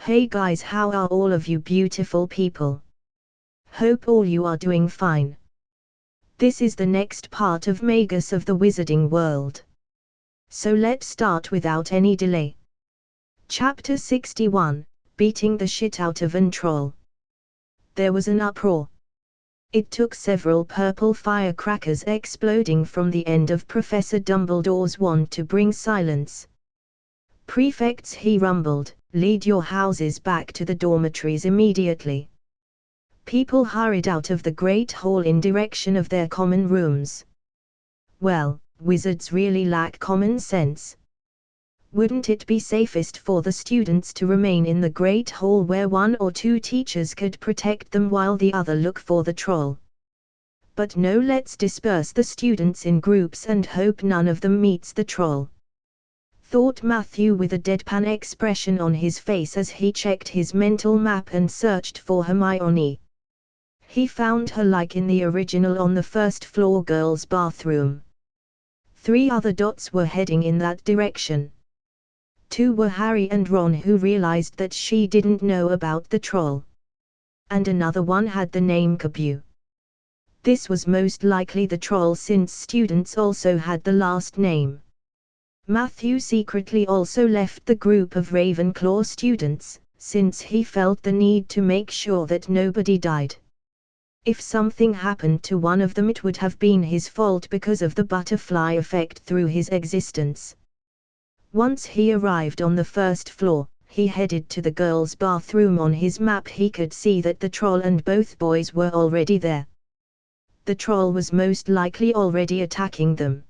Hey guys, how are all of you beautiful people? Hope all you are doing fine. This is the next part of Magus of the Wizarding World. So let's start without any delay. Chapter 61, Beating the Shit Out of an Troll. There was an uproar. It took several purple firecrackers exploding from the end of Professor Dumbledore's wand to bring silence. Prefects, he rumbled, lead your houses back to the dormitories immediately. People hurried out of the Great Hall in direction of their common rooms. Well, wizards really lack common sense. Wouldn't it be safest for the students to remain in the Great Hall where one or two teachers could protect them while the other look for the troll? But no, let's disperse the students in groups and hope none of them meets the troll, thought Matthew with a deadpan expression on his face as he checked his mental map and searched for Hermione. He found her like in the original on the first floor girls' bathroom. 3 other dots were heading in that direction. 2 were Harry and Ron, who realized that she didn't know about the troll. And another one had the name Cabu. This was most likely the troll since students also had the last name. Matthew secretly also left the group of Ravenclaw students, since he felt the need to make sure that nobody died. If something happened to one of them, it would have been his fault because of the butterfly effect through his existence. Once he arrived on the first floor, he headed to the girls' bathroom. On his map he could see that the troll and both boys were already there. The troll was most likely already attacking them.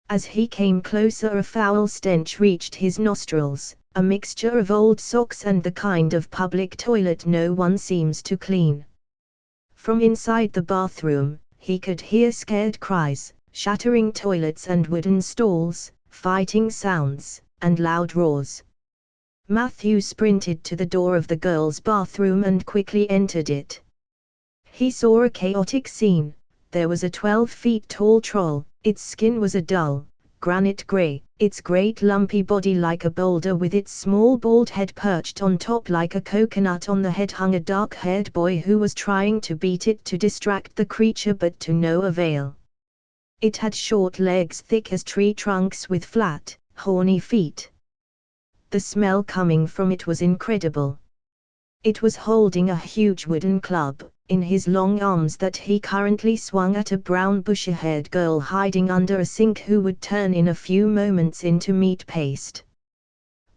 As he came closer, a foul stench reached his nostrils, a mixture of old socks and the kind of public toilet no one seems to clean. From inside the bathroom, he could hear scared cries, shattering toilets and wooden stalls, fighting sounds, and loud roars. Matthew sprinted to the door of the girls' bathroom and quickly entered it. He saw a chaotic scene. There was a 12 feet tall troll. Its skin was a dull, granite gray, its great lumpy body like a boulder with its small bald head perched on top like a coconut. On the head hung a dark-haired boy who was trying to beat it to distract the creature, but to no avail. It had short legs thick as tree trunks with flat, horny feet. The smell coming from it was incredible. It was holding a huge wooden club in his long arms that he currently swung at a brown bushy-haired girl hiding under a sink who would turn in a few moments into meat paste.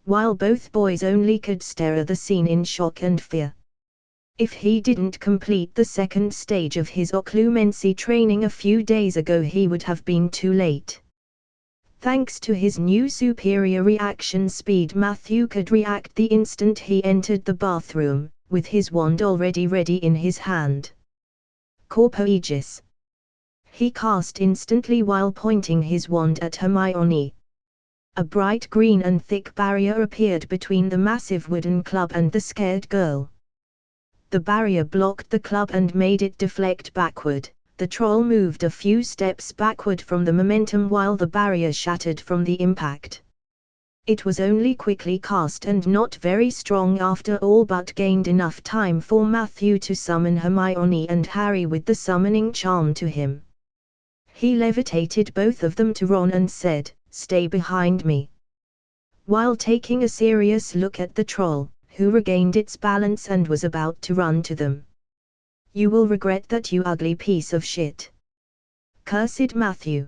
While both boys only could stare at the scene in shock and fear. If he didn't complete the second stage of his occlumency training a few days ago, he would have been too late. Thanks to his new superior reaction speed, Matthew could react the instant he entered the bathroom, with his wand already ready in his hand. Corpo Aegis. He cast instantly while pointing his wand at Hermione. A bright green and thick barrier appeared between the massive wooden club and the scared girl. The barrier blocked the club and made it deflect backward. The troll moved a few steps backward from the momentum while the barrier shattered from the impact. It was only quickly cast and not very strong after all, but gained enough time for Matthew to summon Hermione and Harry with the summoning charm to him. He levitated both of them to Ron and said, "Stay behind me," while taking a serious look at the troll, who regained its balance and was about to run to them. "You will regret that, you ugly piece of shit," cursed Matthew.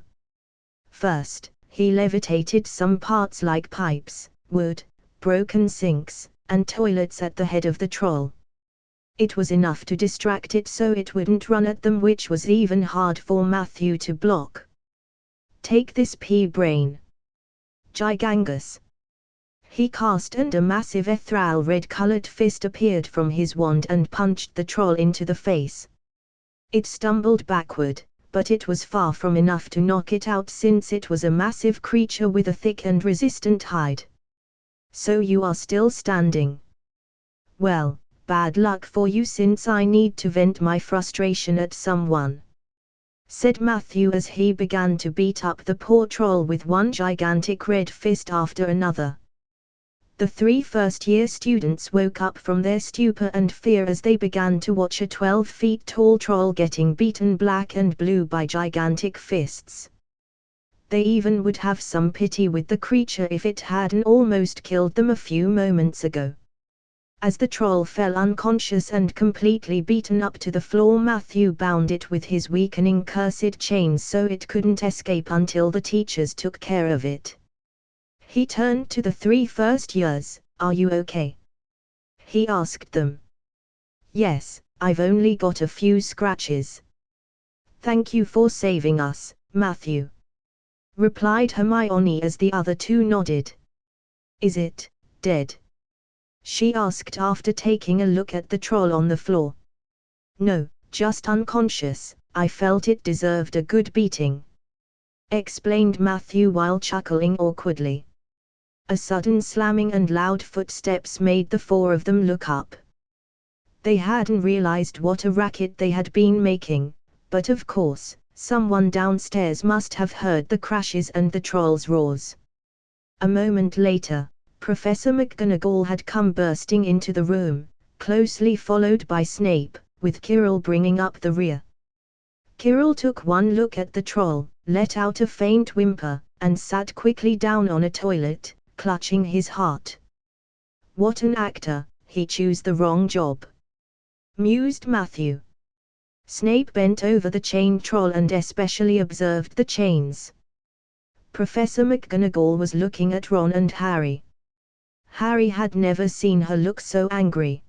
First, he levitated some parts like pipes, wood, broken sinks, and toilets at the head of the troll. It was enough to distract it so it wouldn't run at them, which was even hard for Matthew to block. "Take this, pea-brain. Gigangus." He cast and a massive ethereal red-colored fist appeared from his wand and punched the troll into the face. It stumbled backward, but it was far from enough to knock it out since it was a massive creature with a thick and resistant hide. "So you are still standing? Well, bad luck for you, since I need to vent my frustration at someone," said Matthew as he began to beat up the poor troll with one gigantic red fist after another. The 3 first-year students woke up from their stupor and fear as they began to watch a 12-feet-tall troll getting beaten black and blue by gigantic fists. They even would have some pity with the creature if it hadn't almost killed them a few moments ago. As the troll fell unconscious and completely beaten up to the floor, Matthew bound it with his weakening cursed chains so it couldn't escape until the teachers took care of it. He turned to the 3 first years. "Are you okay?" he asked them. "Yes, I've only got a few scratches." "Thank you for saving us, Matthew," replied Hermione as the other 2 nodded. "Is it dead?" she asked after taking a look at the troll on the floor. "No, just unconscious. I felt it deserved a good beating," explained Matthew while chuckling awkwardly. A sudden slamming and loud footsteps made the 4 of them look up. They hadn't realized what a racket they had been making, but of course, someone downstairs must have heard the crashes and the troll's roars. A moment later, Professor McGonagall had come bursting into the room, closely followed by Snape, with Quirrell bringing up the rear. Quirrell took one look at the troll, let out a faint whimper, and sat quickly down on a toilet, clutching his heart. "What an actor, he chose the wrong job," mused Matthew. Snape bent over the chained troll and especially observed the chains. Professor McGonagall was looking at Ron and Harry. Harry had never seen her look so angry.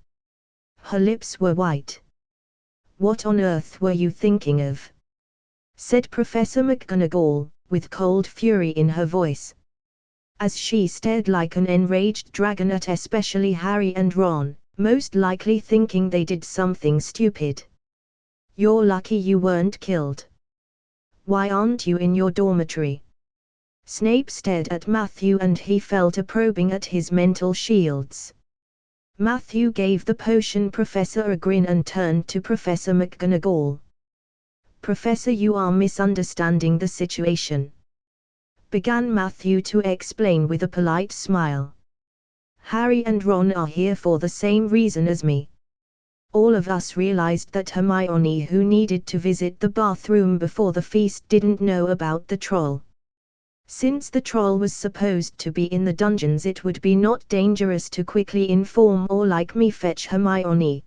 Her lips were white. "What on earth were you thinking of?" said Professor McGonagall, with cold fury in her voice, as she stared like an enraged dragon at especially Harry and Ron, most likely thinking they did something stupid. "You're lucky you weren't killed. Why aren't you in your dormitory?" Snape stared at Matthew and he felt a probing at his mental shields. Matthew gave the potion professor a grin and turned to Professor McGonagall. "Professor, you are misunderstanding the situation," began Matthew to explain with a polite smile. "Harry and Ron are here for the same reason as me. All of us realized that Hermione, who needed to visit the bathroom before the feast, didn't know about the troll. Since the troll was supposed to be in the dungeons, it would be not dangerous to quickly inform or like me fetch Hermione.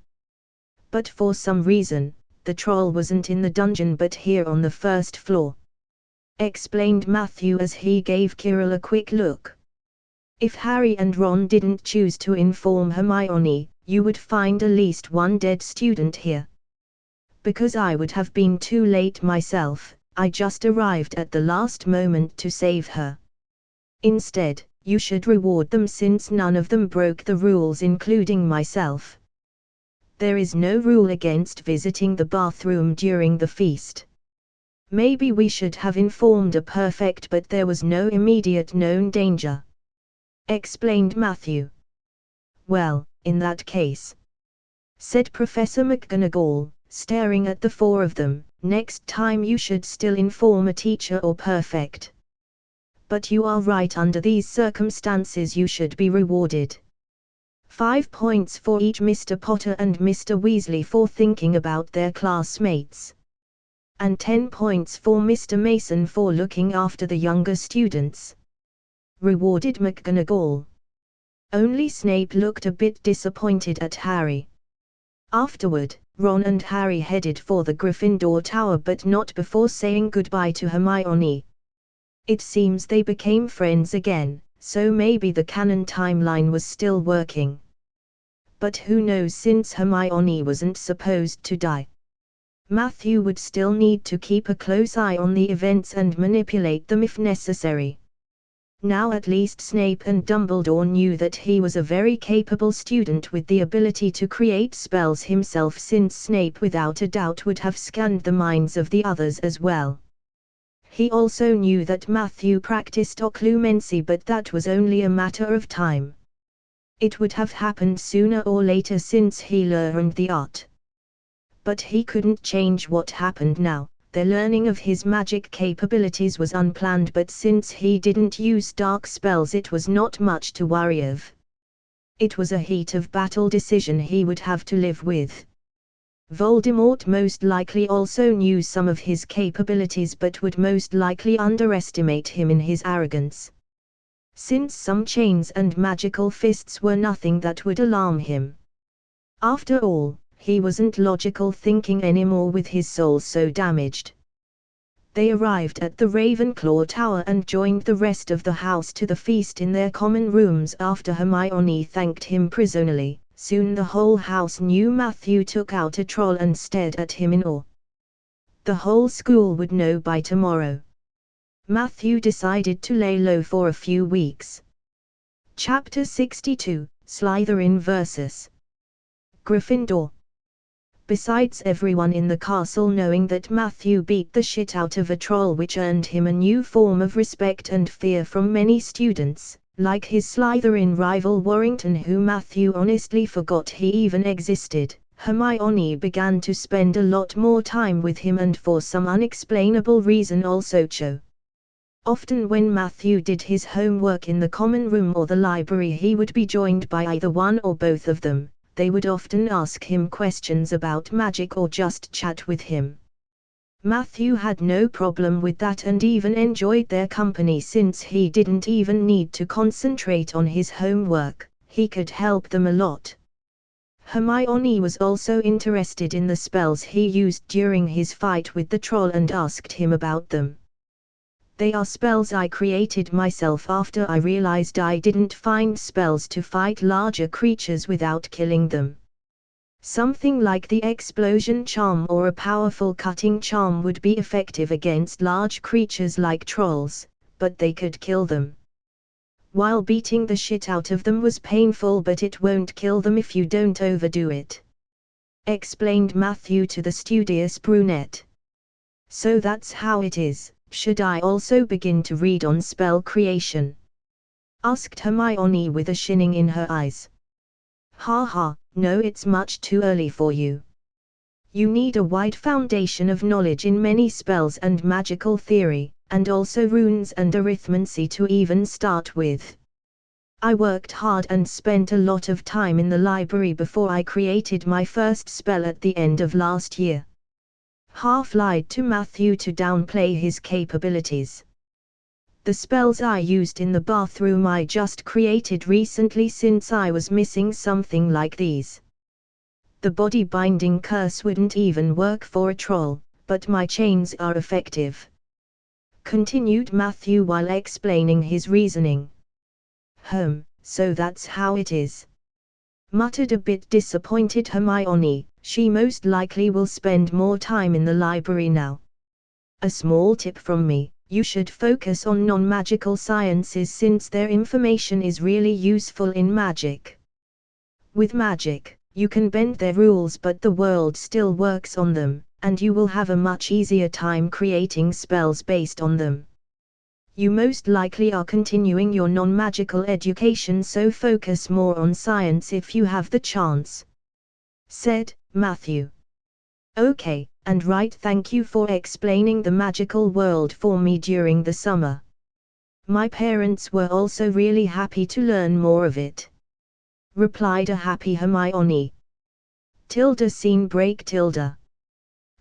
But for some reason, the troll wasn't in the dungeon but here on the 1st floor," explained Matthew as he gave Quirrell a quick look. "If Harry and Ron didn't choose to inform Hermione, you would find at least one dead student here. Because I would have been too late myself, I just arrived at the last moment to save her. Instead, you should reward them since none of them broke the rules, including myself. There is no rule against visiting the bathroom during the feast. Maybe we should have informed a perfect, but there was no immediate known danger," explained Matthew. "Well, in that case," said Professor McGonagall, staring at the 4 of them, "next time you should still inform a teacher or perfect. But you are right, under these circumstances you should be rewarded. 5 points for each Mr. Potter and Mr. Weasley for thinking about their classmates. And 10 points for Mr. Mason for looking after the younger students," rewarded McGonagall. Only Snape looked a bit disappointed at Harry. Afterward, Ron and Harry headed for the Gryffindor Tower, but not before saying goodbye to Hermione. It seems they became friends again, so maybe the canon timeline was still working. But who knows, since Hermione wasn't supposed to die. Matthew would still need to keep a close eye on the events and manipulate them if necessary. Now at least Snape and Dumbledore knew that he was a very capable student with the ability to create spells himself, since Snape without a doubt would have scanned the minds of the others as well. He also knew that Matthew practiced occlumency, but that was only a matter of time. It would have happened sooner or later since he learned the art. But he couldn't change what happened now. The learning of his magic capabilities was unplanned, but since he didn't use dark spells it was not much to worry of. It was a heat of battle decision he would have to live with. Voldemort most likely also knew some of his capabilities but would most likely underestimate him in his arrogance. Since some chains and magical fists were nothing that would alarm him. After all, he wasn't logical thinking anymore with his soul so damaged. They arrived at the Ravenclaw Tower and joined the rest of the house to the feast in their common rooms after Hermione thanked him prisonally. Soon the whole house knew Matthew took out a troll and stared at him in awe. The whole school would know by tomorrow. Matthew decided to lay low for a few weeks. Chapter 62, Slytherin vs. Gryffindor. Besides everyone in the castle knowing that Matthew beat the shit out of a troll, which earned him a new form of respect and fear from many students, like his Slytherin rival Warrington, who Matthew honestly forgot he even existed, Hermione began to spend a lot more time with him and for some unexplainable reason also Cho. Often when Matthew did his homework in the common room or the library, he would be joined by either one or both of them. They would often ask him questions about magic or just chat with him. Matthew had no problem with that and even enjoyed their company since he didn't even need to concentrate on his homework, he could help them a lot. Hermione was also interested in the spells he used during his fight with the troll and asked him about them. They are spells I created myself after I realized I didn't find spells to fight larger creatures without killing them. Something like the explosion charm or a powerful cutting charm would be effective against large creatures like trolls, but they could kill them. While beating the shit out of them was painful, but it won't kill them if you don't overdo it, explained Matthew to the studious brunette. So that's how it is. Should I also begin to read on spell creation? Asked Hermione with a shining in her eyes. Ha ha, no, it's much too early for you. You need a wide foundation of knowledge in many spells and magical theory, and also runes and arithmancy to even start with. I worked hard and spent a lot of time in the library before I created my first spell at the end of last year. Half lied to Matthew to downplay his capabilities. The spells I used in the bathroom I just created recently since I was missing something like these. The body binding curse wouldn't even work for a troll, but my chains are effective, continued Matthew while explaining his reasoning. So that's how it is, muttered a bit disappointed Hermione. She most likely will spend more time in the library now. A small tip from me, you should focus on non-magical sciences since their information is really useful in magic. With magic, you can bend their rules but the world still works on them, and you will have a much easier time creating spells based on them. You most likely are continuing your non-magical education, so focus more on science if you have the chance, said Matthew. Okay, and right, thank you for explaining the magical world for me during the summer. My parents were also really happy to learn more of it, replied a happy Hermione. Scene break.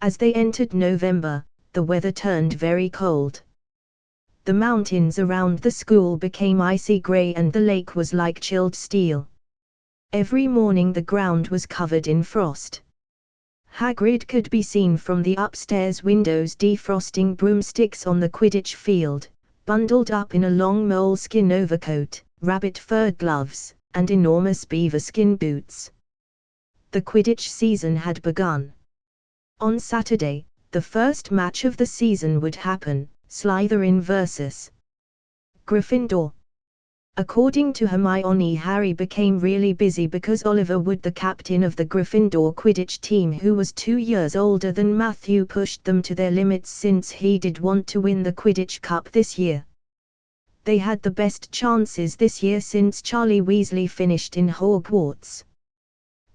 As they entered November, the weather turned very cold. The mountains around the school became icy grey and the lake was like chilled steel. Every morning the ground was covered in frost. Hagrid could be seen from the upstairs windows defrosting broomsticks on the Quidditch field, bundled up in a long moleskin overcoat, rabbit-fur gloves, and enormous beaver-skin boots. The Quidditch season had begun. On Saturday, the first match of the season would happen, Slytherin vs. Gryffindor. According to Hermione, Harry became really busy because Oliver Wood, the captain of the Gryffindor Quidditch team who was 2 years older than Matthew, pushed them to their limits since he did want to win the Quidditch Cup this year. They had the best chances this year since Charlie Weasley finished in Hogwarts.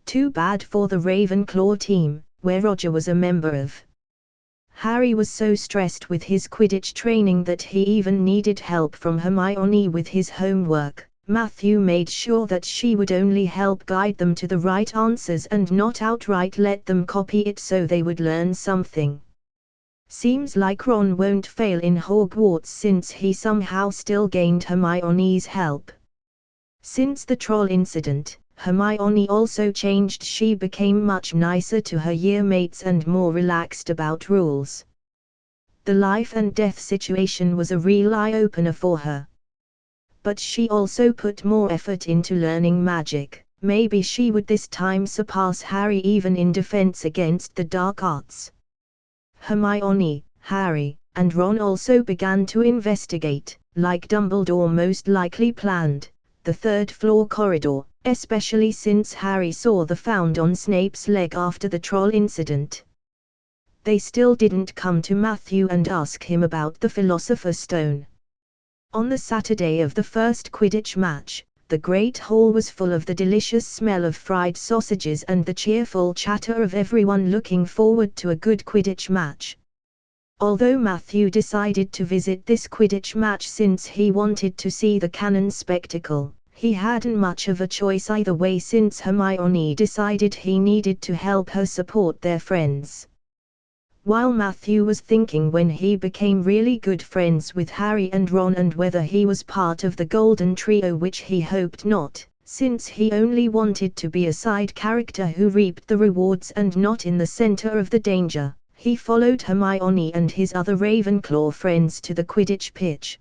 Too bad for the Ravenclaw team, where Roger was a member of. Harry was so stressed with his Quidditch training that he even needed help from Hermione with his homework, Matthew made sure that she would only help guide them to the right answers and not outright let them copy it so they would learn something. Seems like Ron won't fail in Hogwarts since he somehow still gained Hermione's help. Since the troll incident, Hermione also changed. She became much nicer to her yearmates and more relaxed about rules. The life and death situation was a real eye-opener for her. But she also put more effort into learning magic. Maybe she would this time surpass Harry even in defense against the dark arts. Hermione, Harry, and Ron also began to investigate, like Dumbledore most likely planned, the third-floor corridor, especially since Harry saw the found on Snape's leg after the troll incident. They still didn't come to Matthew and ask him about the Philosopher's Stone. On the Saturday of the first Quidditch match, the Great Hall was full of the delicious smell of fried sausages and the cheerful chatter of everyone looking forward to a good Quidditch match. Although Matthew decided to visit this Quidditch match since he wanted to see the cannon spectacle, he hadn't much of a choice either way since Hermione decided he needed to help her support their friends. While Matthew was thinking when he became really good friends with Harry and Ron and whether he was part of the Golden Trio, which he hoped not, since he only wanted to be a side character who reaped the rewards and not in the center of the danger, he followed Hermione and his other Ravenclaw friends to the Quidditch pitch.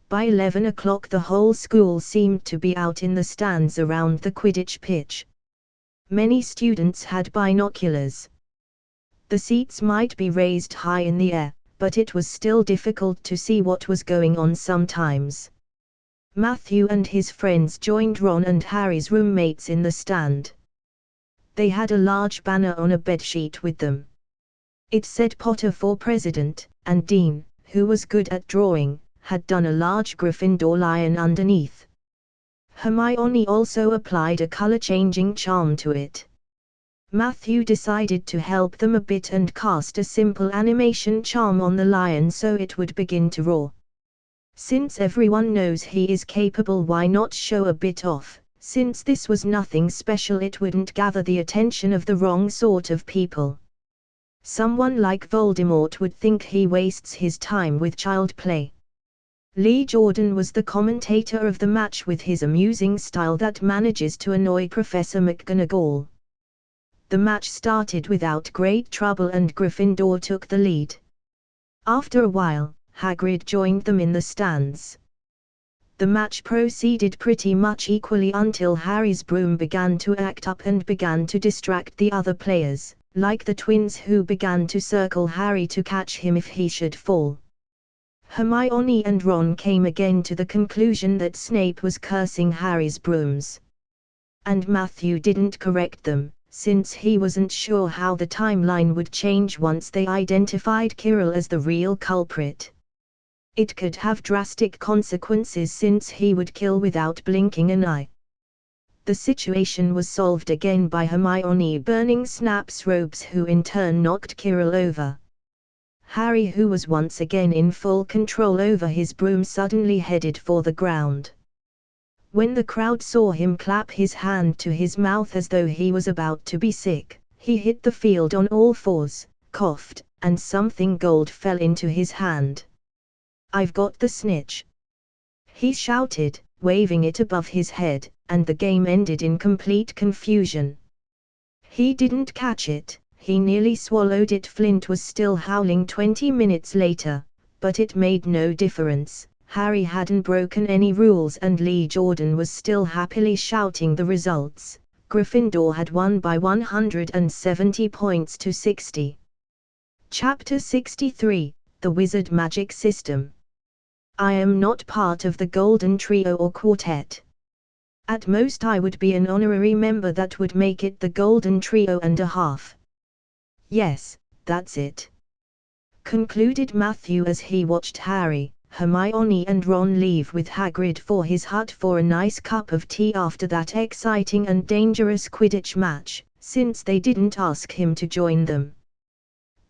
By 11 o'clock the whole school seemed to be out in the stands around the Quidditch pitch. Many students had binoculars. The seats might be raised high in the air, but it was still difficult to see what was going on sometimes. Matthew and his friends joined Ron and Harry's roommates in the stand. They had a large banner on a bedsheet with them. It said Potter for President, and Dean, who was good at drawing, had done a large Gryffindor lion underneath. Hermione also applied a color-changing charm to it. Matthew decided to help them a bit and cast a simple animation charm on the lion so it would begin to roar. Since everyone knows he is capable, why not show a bit off? Since this was nothing special, it wouldn't gather the attention of the wrong sort of people. Someone like Voldemort would think he wastes his time with child play. Lee Jordan was the commentator of the match with his amusing style that manages to annoy Professor McGonagall. The match started without great trouble and Gryffindor took the lead. After a while, Hagrid joined them in the stands. The match proceeded pretty much equally until Harry's broom began to act up and began to distract the other players, like the twins who began to circle Harry to catch him if he should fall. Hermione and Ron came again to the conclusion that Snape was cursing Harry's brooms. And Matthew didn't correct them, since he wasn't sure how the timeline would change once they identified Quirrell as the real culprit. It could have drastic consequences since he would kill without blinking an eye. The situation was solved again by Hermione burning Snap's robes, who in turn knocked Quirrell over. Harry, who was once again in full control over his broom, suddenly headed for the ground. When the crowd saw him clap his hand to his mouth as though he was about to be sick, he hit the field on all fours, coughed, and something gold fell into his hand. "I've got the snitch!" he shouted, waving it above his head, and the game ended in complete confusion. He didn't catch it, he nearly swallowed it. Flint was still howling 20 minutes later, but it made no difference. Harry hadn't broken any rules and Lee Jordan was still happily shouting the results. Gryffindor had won by 170 points to 60. Chapter 63, The Wizard Magic System. I am not part of the Golden Trio or Quartet. At most I would be an honorary member that would make it the Golden Trio and a half. Yes, that's it. Concluded Matthew as he watched Harry, Hermione and Ron leave with Hagrid for his hut for a nice cup of tea after that exciting and dangerous Quidditch match, since they didn't ask him to join them.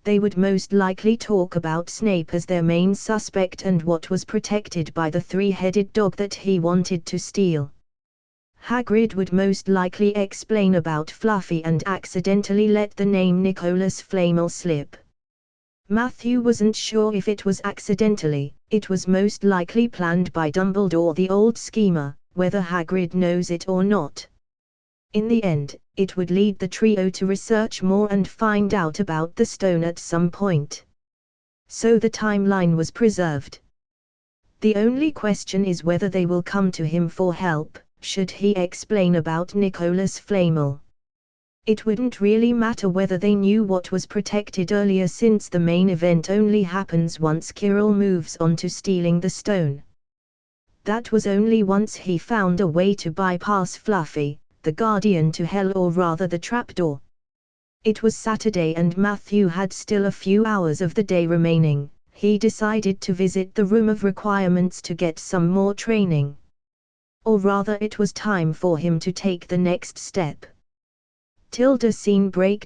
They would most likely talk about Snape as their main suspect and what was protected by the three-headed dog that he wanted to steal. Hagrid would most likely explain about Fluffy and accidentally let the name Nicholas Flamel slip. Matthew wasn't sure if it was accidentally, it was most likely planned by Dumbledore the old schemer, whether Hagrid knows it or not. In the end, it would lead the trio to research more and find out about the stone at some point. So the timeline was preserved. The only question is whether they will come to him for help, should he explain about Nicholas Flamel. It wouldn't really matter whether they knew what was protected earlier, since the main event only happens once Quirrell moves on to stealing the stone. That was only once he found a way to bypass Fluffy, the guardian to hell, or rather the trapdoor. It was Saturday and Matthew had still a few hours of the day remaining. He decided to visit the room of requirements to get some more training. Or rather, it was time for him to take the next step. Scene break.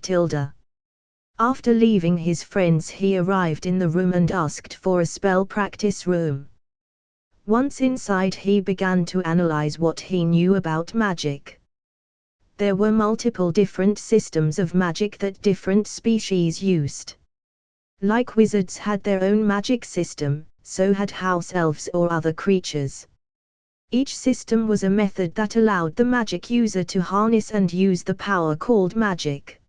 After leaving his friends, he arrived in the room and asked for a spell practice room. Once inside, he began to analyze what he knew about magic. There were multiple different systems of magic that different species used. Like wizards had their own magic system, so had house elves or other creatures. Each system was a method that allowed the magic user to harness and use the power called magic.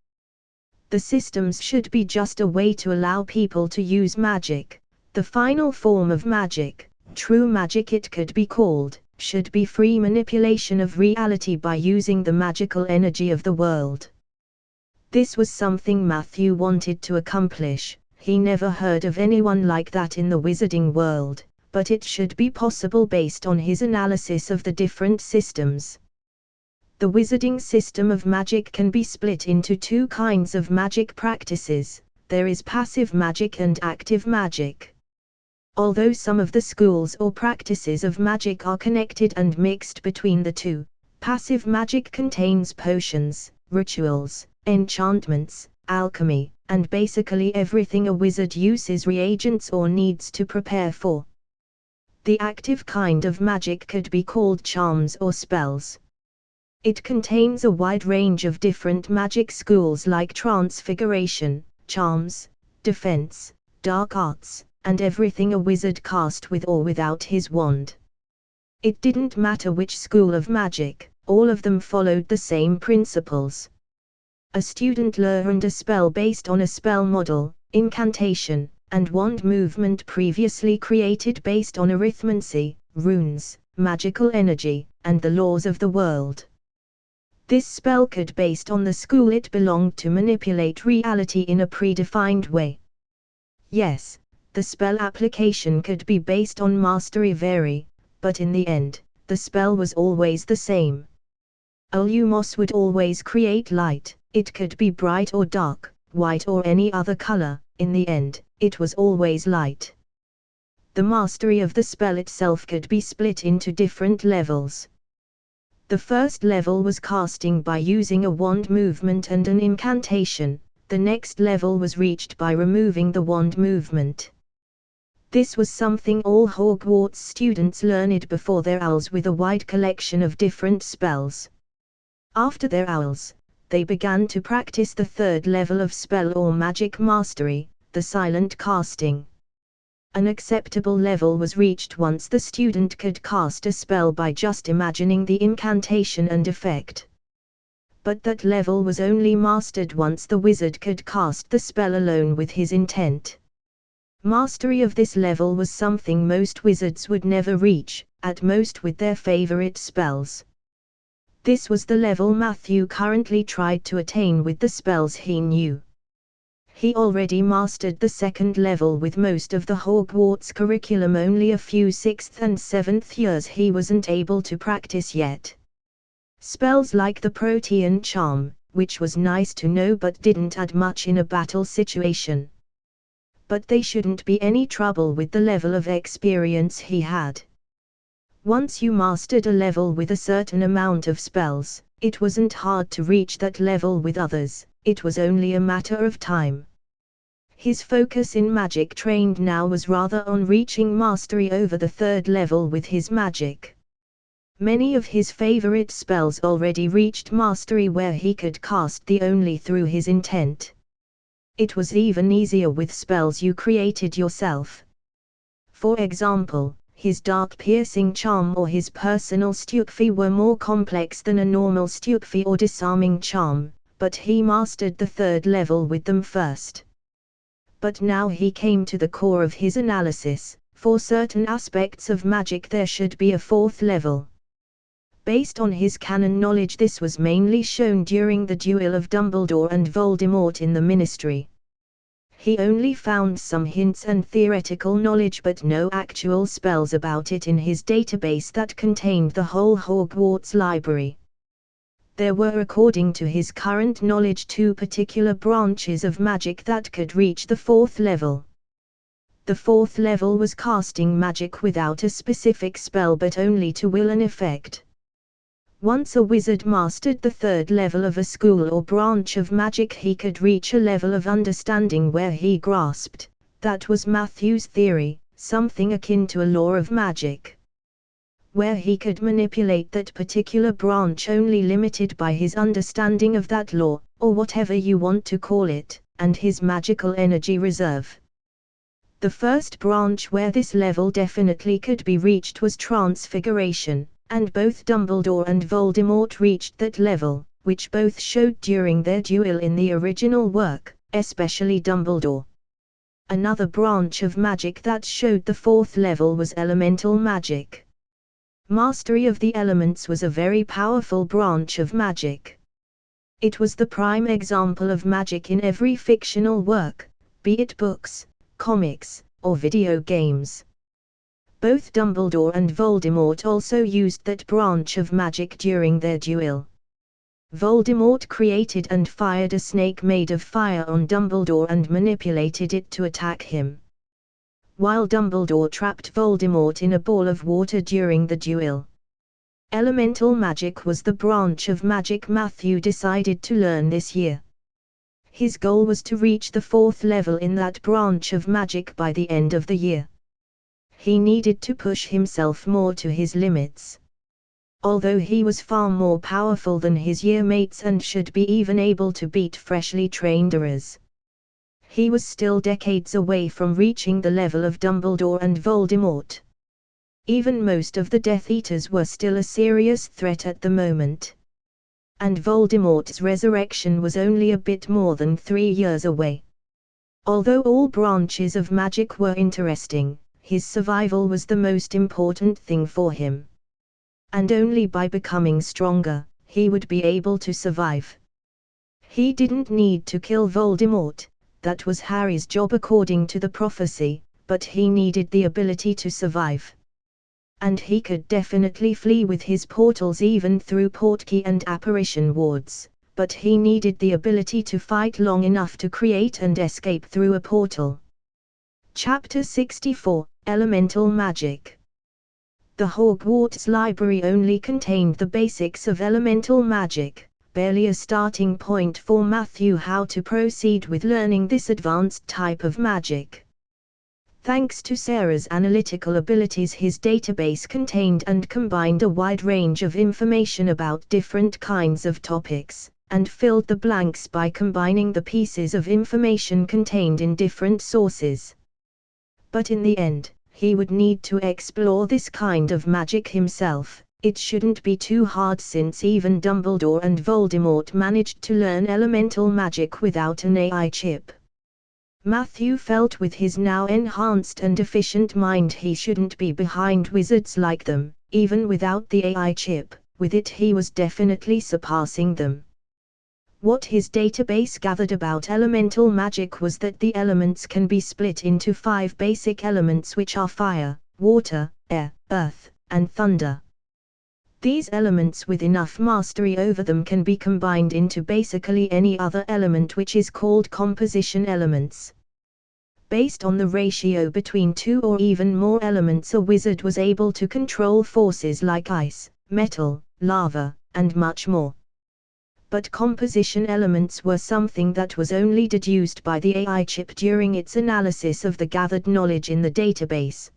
The systems should be just a way to allow people to use magic. The final form of magic, true magic it could be called, should be free manipulation of reality by using the magical energy of the world. This was something Matthew wanted to accomplish. He never heard of anyone like that in the wizarding world, but it should be possible based on his analysis of the different systems. The wizarding system of magic can be split into two kinds of magic practices. There is passive magic and active magic. Although some of the schools or practices of magic are connected and mixed between the two, passive magic contains potions, rituals, enchantments, alchemy, and basically everything a wizard uses reagents or needs to prepare for. The active kind of magic could be called charms or spells. It contains a wide range of different magic schools like transfiguration, charms, defense, dark arts, and everything a wizard cast with or without his wand. It didn't matter which school of magic, all of them followed the same principles. A student learned a spell based on a spell model, incantation, and wand movement previously created based on arithmancy, runes, magical energy, and the laws of the world. This spell could, based on the school it belonged to, manipulate reality in a predefined way. Yes, the spell application could be based on mastery vary, but in the end, the spell was always the same. A lumos would always create light. It could be bright or dark, white or any other color. In the end, it was always light. The mastery of the spell itself could be split into different levels. The first level was casting by using a wand movement and an incantation. The next level was reached by removing the wand movement. This was something all Hogwarts students learned before their owls, with a wide collection of different spells. After their owls, they began to practice the third level of spell or magic mastery, the silent casting. An acceptable level was reached once the student could cast a spell by just imagining the incantation and effect. But that level was only mastered once the wizard could cast the spell alone with his intent. Mastery of this level was something most wizards would never reach, at most with their favorite spells. This was the level Matthew currently tried to attain with the spells he knew. He already mastered the second level with most of the Hogwarts curriculum. Only a few 6th and 7th years he wasn't able to practice yet. Spells like the Protean Charm, which was nice to know but didn't add much in a battle situation. But they shouldn't be any trouble with the level of experience he had. Once you mastered a level with a certain amount of spells, it wasn't hard to reach that level with others, it was only a matter of time. His focus in magic trained now was rather on reaching mastery over the third level with his magic. Many of his favorite spells already reached mastery where he could cast the only through his intent. It was even easier with spells you created yourself. For example, his dark piercing charm or his personal stupefy were more complex than a normal stupefy or disarming charm, but he mastered the third level with them first. But now he came to the core of his analysis. For certain aspects of magic there should be a fourth level. Based on his canon knowledge, this was mainly shown during the duel of Dumbledore and Voldemort in the Ministry. He only found some hints and theoretical knowledge but no actual spells about it in his database that contained the whole Hogwarts library. There were, according to his current knowledge, 2 particular branches of magic that could reach the fourth level. The fourth level was casting magic without a specific spell but only to will an effect. Once a wizard mastered the third level of a school or branch of magic, he could reach a level of understanding where he grasped, that was Matthew's theory, something akin to a law of magic. Where he could manipulate that particular branch only limited by his understanding of that law, or whatever you want to call it, and his magical energy reserve. The first branch where this level definitely could be reached was Transfiguration, and both Dumbledore and Voldemort reached that level, which both showed during their duel in the original work, especially Dumbledore. Another branch of magic that showed the fourth level was elemental magic. Mastery of the elements was a very powerful branch of magic. It was the prime example of magic in every fictional work, be it books, comics, or video games. Both Dumbledore and Voldemort also used that branch of magic during their duel. Voldemort created and fired a snake made of fire on Dumbledore and manipulated it to attack him, while Dumbledore trapped Voldemort in a ball of water during the duel. Elemental magic was the branch of magic Matthew decided to learn this year. His goal was to reach the fourth level in that branch of magic by the end of the year. He needed to push himself more to his limits. Although he was far more powerful than his yearmates and should be even able to beat freshly trained Aurors, he was still decades away from reaching the level of Dumbledore and Voldemort. Even most of the Death Eaters were still a serious threat at the moment. And Voldemort's resurrection was only a bit more than 3 years away. Although all branches of magic were interesting, his survival was the most important thing for him. And only by becoming stronger, he would be able to survive. He didn't need to kill Voldemort, that was Harry's job according to the prophecy, but he needed the ability to survive. And he could definitely flee with his portals even through Portkey and Apparition wards, but he needed the ability to fight long enough to create and escape through a portal. Chapter 64, Elemental Magic. The Hogwarts library only contained the basics of elemental magic, barely a starting point for Matthew how to proceed with learning this advanced type of magic. Thanks to Sarah's analytical abilities, his database contained and combined a wide range of information about different kinds of topics, and filled the blanks by combining the pieces of information contained in different sources. But in the end, he would need to explore this kind of magic himself. It shouldn't be too hard since even Dumbledore and Voldemort managed to learn elemental magic without an AI chip. Matthew felt with his now enhanced and efficient mind he shouldn't be behind wizards like them, even without the AI chip. With it he was definitely surpassing them. What his database gathered about elemental magic was that the elements can be split into 5 basic elements, which are fire, water, air, earth, and thunder. These elements with enough mastery over them can be combined into basically any other element, which is called composition elements. Based on the ratio between 2 or even more elements, a wizard was able to control forces like ice, metal, lava, and much more. But composition elements were something that was only deduced by the AI chip during its analysis of the gathered knowledge in the database.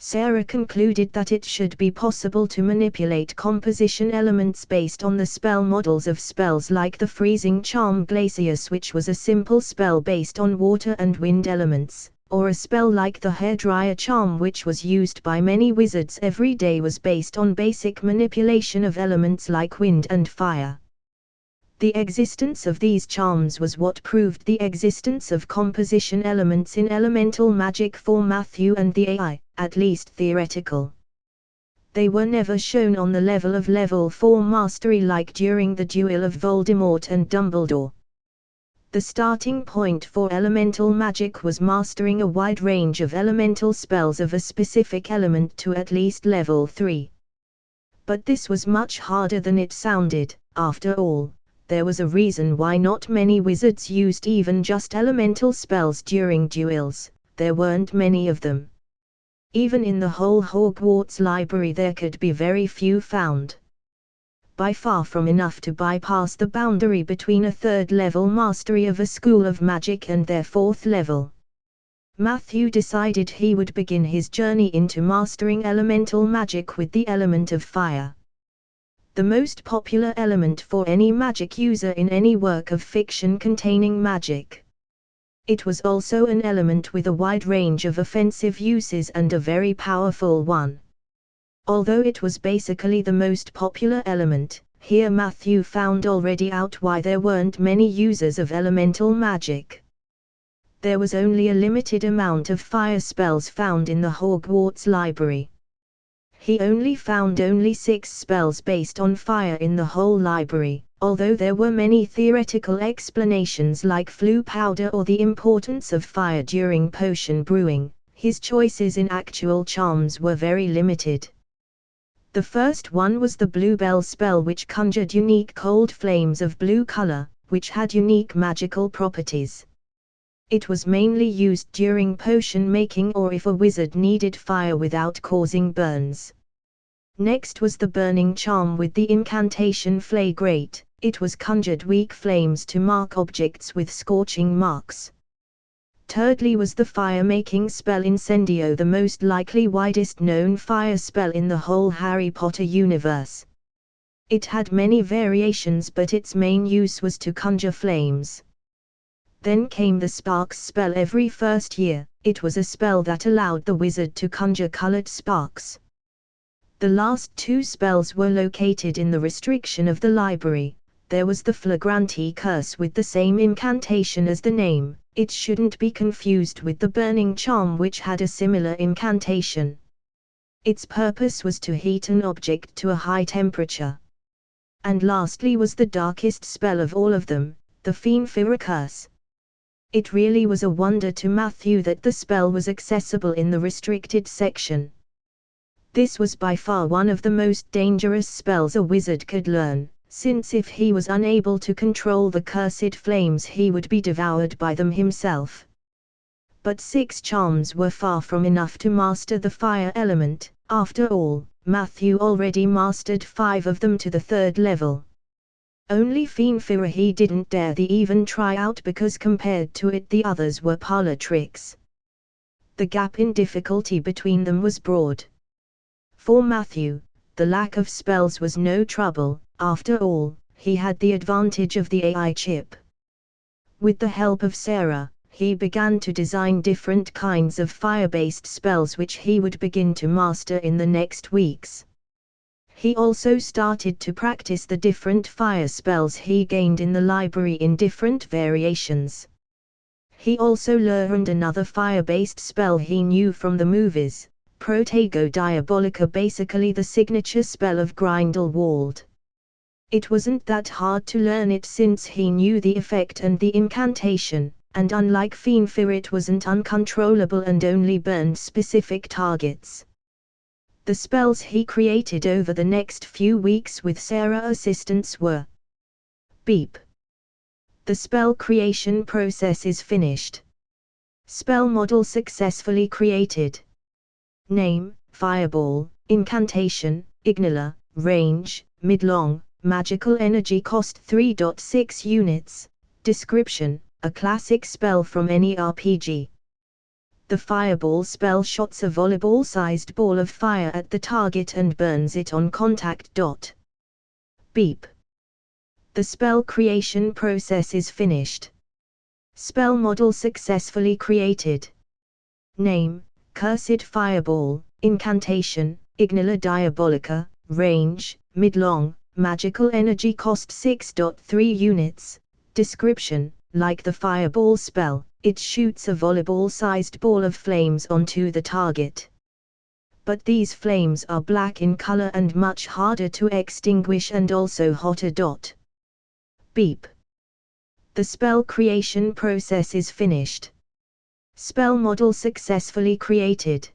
Sarah concluded that it should be possible to manipulate composition elements based on the spell models of spells like the freezing charm Glacius, which was a simple spell based on water and wind elements, or a spell like the hairdryer charm, which was used by many wizards every day, was based on basic manipulation of elements like wind and fire. The existence of these charms was what proved the existence of composition elements in elemental magic for Matthew and the AI, at least theoretical. They were never shown on the level of level 4 mastery like during the duel of Voldemort and Dumbledore. The starting point for elemental magic was mastering a wide range of elemental spells of a specific element to at least level 3. But this was much harder than it sounded. After all, there was a reason why not many wizards used even just elemental spells during duels. There weren't many of them. Even in the whole Hogwarts library there could be very few found. By far from enough to bypass the boundary between a third-level mastery of a school of magic and their fourth level. Matthew decided he would begin his journey into mastering elemental magic with the element of fire. The most popular element for any magic user in any work of fiction containing magic. It was also an element with a wide range of offensive uses and a very powerful one. Although it was basically the most popular element, here Matthew found already out why there weren't many users of elemental magic. There was only a limited amount of fire spells found in the Hogwarts library. He only found 6 spells based on fire in the whole library, although there were many theoretical explanations like flue powder or the importance of fire during potion brewing. His choices in actual charms were very limited. The first one was the Bluebell spell, which conjured unique cold flames of blue color, which had unique magical properties. It was mainly used during potion making or if a wizard needed fire without causing burns. Next was the Burning Charm with the incantation Flagrate. It was conjured weak flames to mark objects with scorching marks. Thirdly was the fire-making spell Incendio, the most likely widest known fire spell in the whole Harry Potter universe. It had many variations, but its main use was to conjure flames. Then came the Sparks spell every first year. It was a spell that allowed the wizard to conjure colored sparks. The last 2 spells were located in the restriction of the library. There was the Flagranti Curse with the same incantation as the name. It shouldn't be confused with the Burning Charm, which had a similar incantation. Its purpose was to heat an object to a high temperature. And lastly was the darkest spell of all of them, the Fiendfira Curse. It really was a wonder to Matthew that the spell was accessible in the restricted section. This was by far one of the most dangerous spells a wizard could learn, since if he was unable to control the cursed flames he would be devoured by them himself. But 6 charms were far from enough to master the fire element. After all, Matthew already mastered 5 of them to the 3rd level. Only Fiendfira he didn't dare to even try out because compared to it the others were parlor tricks. The gap in difficulty between them was broad. For Matthew, the lack of spells was no trouble. After all, he had the advantage of the AI chip. With the help of Sarah, he began to design different kinds of fire-based spells which he would begin to master in the next weeks. He also started to practice the different fire spells he gained in the library in different variations. He also learned another fire-based spell he knew from the movies, Protego Diabolica, basically the signature spell of Grindelwald. It wasn't that hard to learn it since he knew the effect and the incantation, and unlike Fiendfira it wasn't uncontrollable and only burned specific targets. The spells he created over the next few weeks with Sarah's assistance were: Beep. The spell creation process is finished. Spell model successfully created. Name, Fireball. Incantation, Ignala. Range, Midlong. magical energy cost 3.6 units. Description: a classic spell from any RPG. The fireball spell shoots a volleyball-sized ball of fire at the target and burns it on contact. Beep. The spell creation process is finished. Spell model successfully created. Name: Cursed Fireball. Incantation: Ignila Diabolica. Range: mid-long. Magical energy cost 6.3 units. Description: like the fireball spell, it shoots a volleyball-sized ball of flames onto the target. But these flames are black in color and much harder to extinguish and also hotter. Beep. The spell creation process is finished. Spell model successfully created.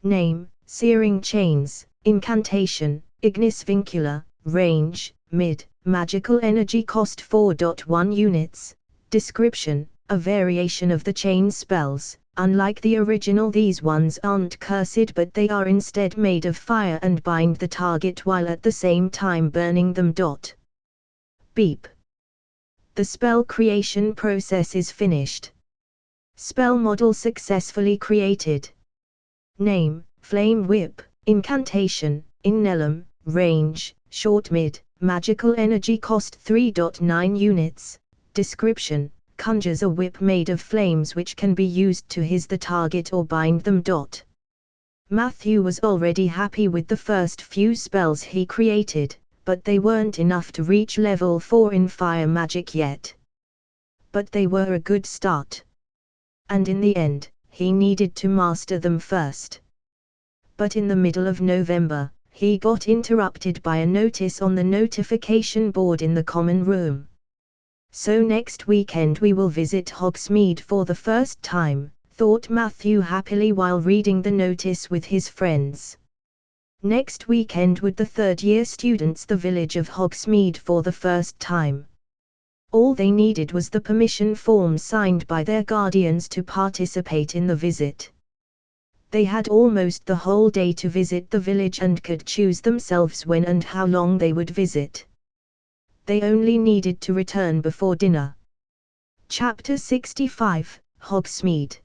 Name: Searing Chains. Incantation: Ignis Vincula. Range: mid. Magical energy cost 4.1 units. Description: a variation of the chain spells. Unlike the original, these ones aren't cursed, but they are instead made of fire and bind the target while at the same time burning them. Beep. The spell creation process is finished. Spell model successfully created. Name: Flame Whip. Incantation: Innellum. Range: short mid. Magical energy cost 3.9 units. Description: conjures a whip made of flames which can be used to hiss the target or bind them. Matthew was already happy with the first few spells he created, but they weren't enough to reach level 4 in fire magic yet. But they were a good start. And in the end, he needed to master them first. But in the middle of November, he got interrupted by a notice on the notification board in the common room. So next weekend we will visit Hogsmeade for the first time, thought Matthew happily while reading the notice with his friends. Next weekend would the third-year students the village of Hogsmeade for the first time. All they needed was the permission form signed by their guardians to participate in the visit. They had almost the whole day to visit the village and could choose themselves when and how long they would visit. They only needed to return before dinner. Chapter 65, Hogsmeade.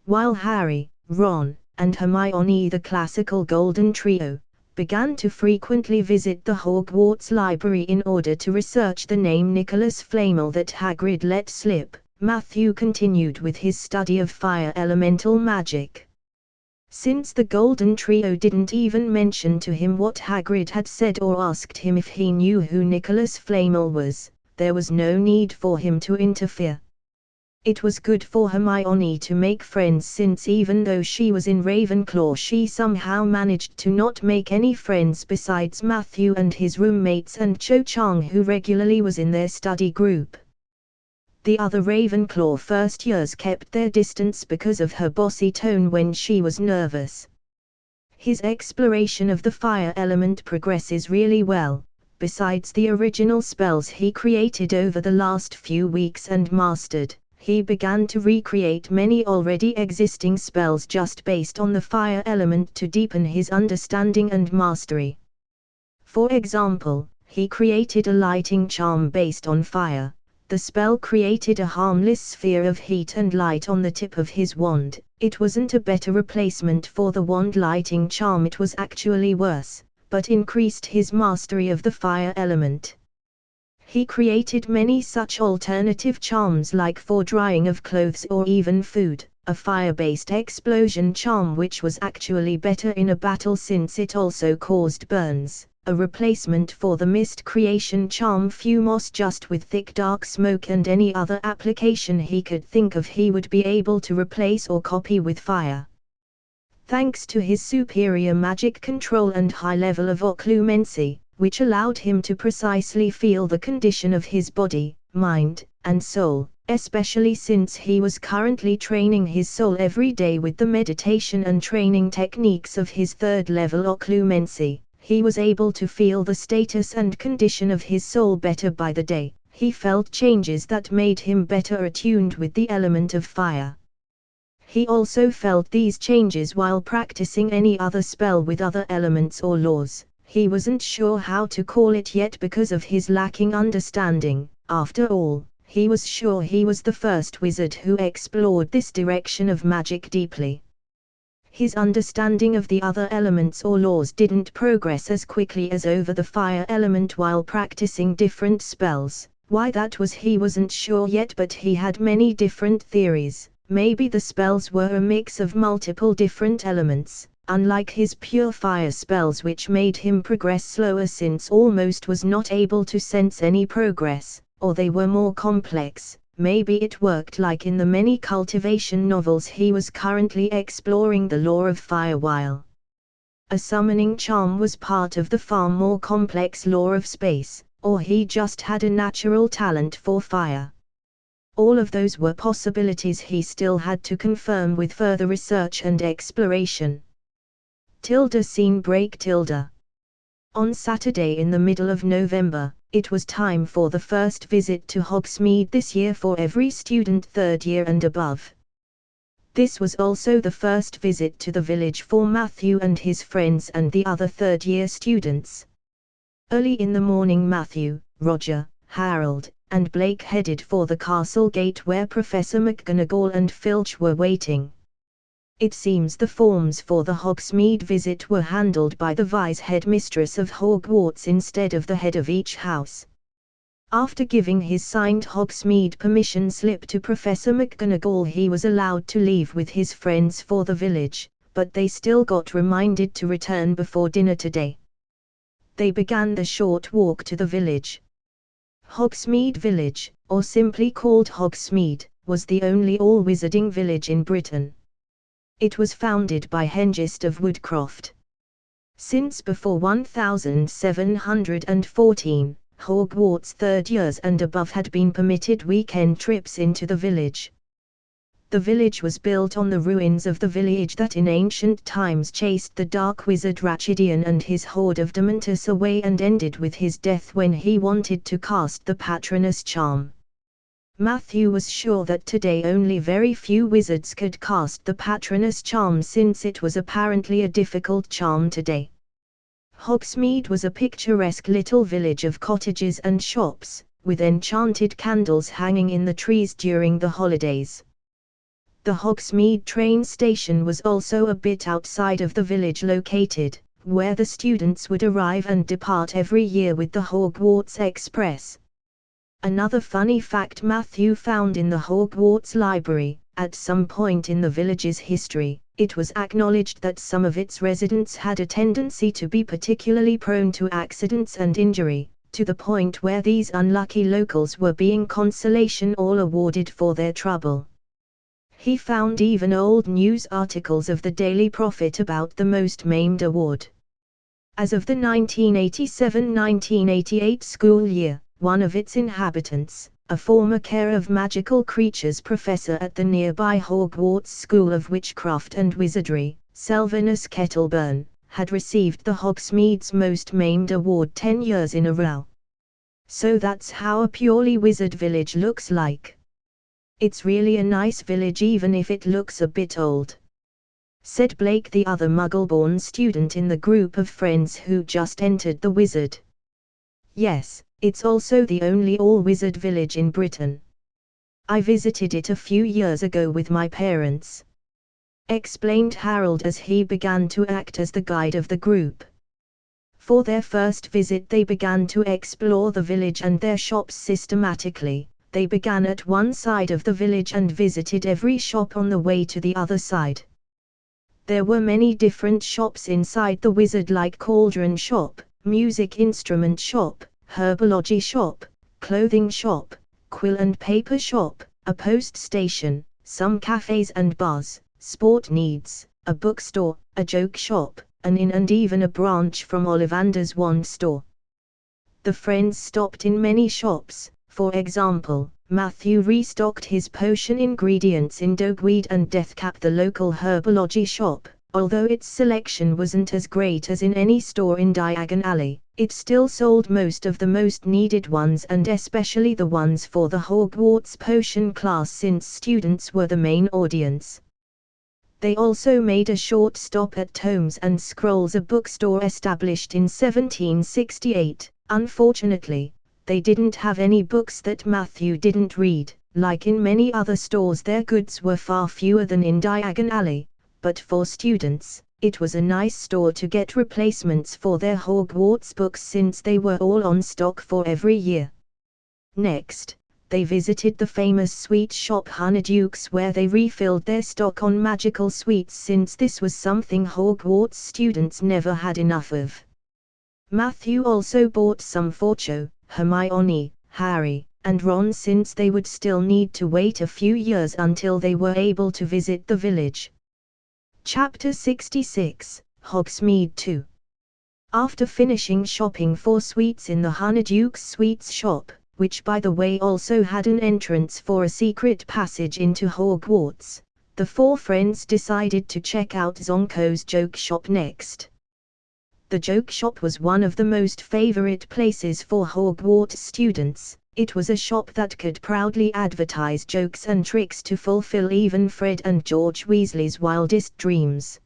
While Harry, Ron, and Hermione, the classical golden trio, began to frequently visit the Hogwarts library in order to research the name Nicholas Flamel that Hagrid let slip, Matthew continued with his study of fire elemental magic. Since the golden trio didn't even mention to him what Hagrid had said or asked him if he knew who Nicholas Flamel was, there was no need for him to interfere. It was good for Hermione to make friends, since even though she was in Ravenclaw she somehow managed to not make any friends besides Matthew and his roommates and Cho Chang, who regularly was in their study group. The other Ravenclaw first years kept their distance because of her bossy tone when she was nervous. His exploration of the fire element progresses really well. Besides the original spells he created over the last few weeks and mastered, he began to recreate many already existing spells just based on the fire element to deepen his understanding and mastery. For example, he created a lighting charm based on fire. The spell created a harmless sphere of heat and light on the tip of his wand. It wasn't a better replacement for the wand lighting charm, it was actually worse, but increased his mastery of the fire element. He created many such alternative charms, like for drying of clothes or even food, a fire-based explosion charm which was actually better in a battle since it also caused burns, a replacement for the mist creation charm Fumos just with thick dark smoke, and any other application he could think of he would be able to replace or copy with fire. Thanks to his superior magic control and high level of occlumency, which allowed him to precisely feel the condition of his body, mind, and soul, especially since he was currently training his soul every day with the meditation and training techniques of his third level occlumency. He was able to feel the status and condition of his soul better by the day. He felt changes that made him better attuned with the element of fire. He also felt these changes while practicing any other spell with other elements or laws. he wasn't sure how to call it yet because of his lacking understanding. After all, he was sure he was the first wizard who explored this direction of magic deeply. His understanding of the other elements or laws didn't progress as quickly as over the fire element while practicing different spells. Why that was he wasn't sure yet, but he had many different theories. Maybe the spells were a mix of multiple different elements, unlike his pure fire spells, which made him progress slower since almost was not able to sense any progress, or they were more complex. Maybe it worked like in the many cultivation novels he was currently exploring the law of fire, while a summoning charm was part of the far more complex law of space, or he just had a natural talent for fire. All of those were possibilities he still had to confirm with further research and exploration. Scene break. On Saturday in the middle of November, it was time for the first visit to Hogsmeade this year for every student third year and above. This was also the first visit to the village for Matthew and his friends and the other third-year students. Early in the morning Matthew, Roger, Harold, and Blake headed for the castle gate where Professor McGonagall and Filch were waiting. It seems the forms for the Hogsmeade visit were handled by the vice-headmistress of Hogwarts instead of the head of each house. After giving his signed Hogsmeade permission slip to Professor McGonagall, he was allowed to leave with his friends for the village, but they still got reminded to return before dinner today. They began the short walk to the village. Hogsmeade Village, or simply called Hogsmeade, was the only all-wizarding village in Britain. It was founded by Hengist of Woodcroft. Since before 1714, Hogwarts third years and above had been permitted weekend trips into the village. The village was built on the ruins of the village that in ancient times chased the dark wizard Rachidian and his horde of Dementors away and ended with his death when he wanted to cast the Patronus charm. Matthew was sure that today only very few wizards could cast the Patronus charm since it was apparently a difficult charm today. Hogsmeade was a picturesque little village of cottages and shops, with enchanted candles hanging in the trees during the holidays. The Hogsmeade train station was also a bit outside of the village located, where the students would arrive and depart every year with the Hogwarts Express. Another funny fact Matthew found in the Hogwarts library: at some point in the village's history, it was acknowledged that some of its residents had a tendency to be particularly prone to accidents and injury, to the point where these unlucky locals were being consolation all awarded for their trouble. He found even old news articles of the Daily Prophet about the Most Maimed Award. As of the 1987-1988 school year, one of its inhabitants, a former Care of Magical Creatures professor at the nearby Hogwarts School of Witchcraft and Wizardry, Selvinus Kettleburn, had received the Hogsmeade's Most Maimed Award 10 years in a row. So that's how a purely wizard village looks like. It's really a nice village even if it looks a bit old, said Blake, the other Muggle-born student in the group of friends who just entered the wizard. Yes, it's also the only all-wizard village in Britain. I visited it a few years ago with my parents, explained Harold as he began to act as the guide of the group. For their first visit they began to explore the village and their shops systematically. They began at one side of the village and visited every shop on the way to the other side. There were many different shops inside the wizard, like cauldron shop, music instrument shop, herbology shop, clothing shop, quill and paper shop, a post station, some cafes and bars, sport needs, a bookstore, a joke shop, an inn, and even a branch from Ollivander's wand store. The friends stopped in many shops. For example, Matthew restocked his potion ingredients in Dogweed and Deathcap, the local herbology shop. Although its selection wasn't as great as in any store in Diagon Alley, it still sold most of the most needed ones, and especially the ones for the Hogwarts potion class since students were the main audience. They also made a short stop at Tomes and Scrolls, a bookstore established in 1768. Unfortunately, they didn't have any books that Matthew didn't read. Like in many other stores, their goods were far fewer than in Diagon Alley, but for students, it was a nice store to get replacements for their Hogwarts books since they were all on stock for every year. Next, they visited the famous sweet shop Honeydukes, where they refilled their stock on magical sweets since this was something Hogwarts students never had enough of. Matthew also bought some for Cho, Hermione, Harry, and Ron since they would still need to wait a few years until they were able to visit the village. Chapter 66, Hogsmeade 2. After finishing shopping for sweets in the Honeydukes sweets shop, which by the way also had an entrance for a secret passage into Hogwarts, the four friends decided to check out Zonko's joke shop next. The joke shop was one of the most favorite places for Hogwarts students. It was a shop that could proudly advertise jokes and tricks to fulfill even Fred and George Weasley's wildest dreams.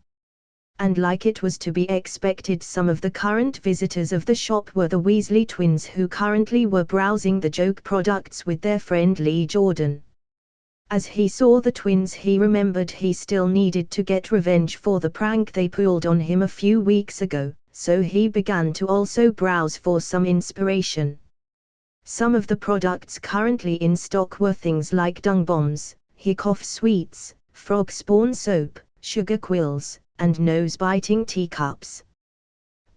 And like it was to be expected, some of the current visitors of the shop were the Weasley twins, who currently were browsing the joke products with their friend Lee Jordan. As he saw the twins, he remembered he still needed to get revenge for the prank they pulled on him a few weeks ago, so he began to also browse for some inspiration. Some of the products currently in stock were things like dung bombs, hiccough sweets, frog spawn soap, sugar quills, and nose-biting teacups.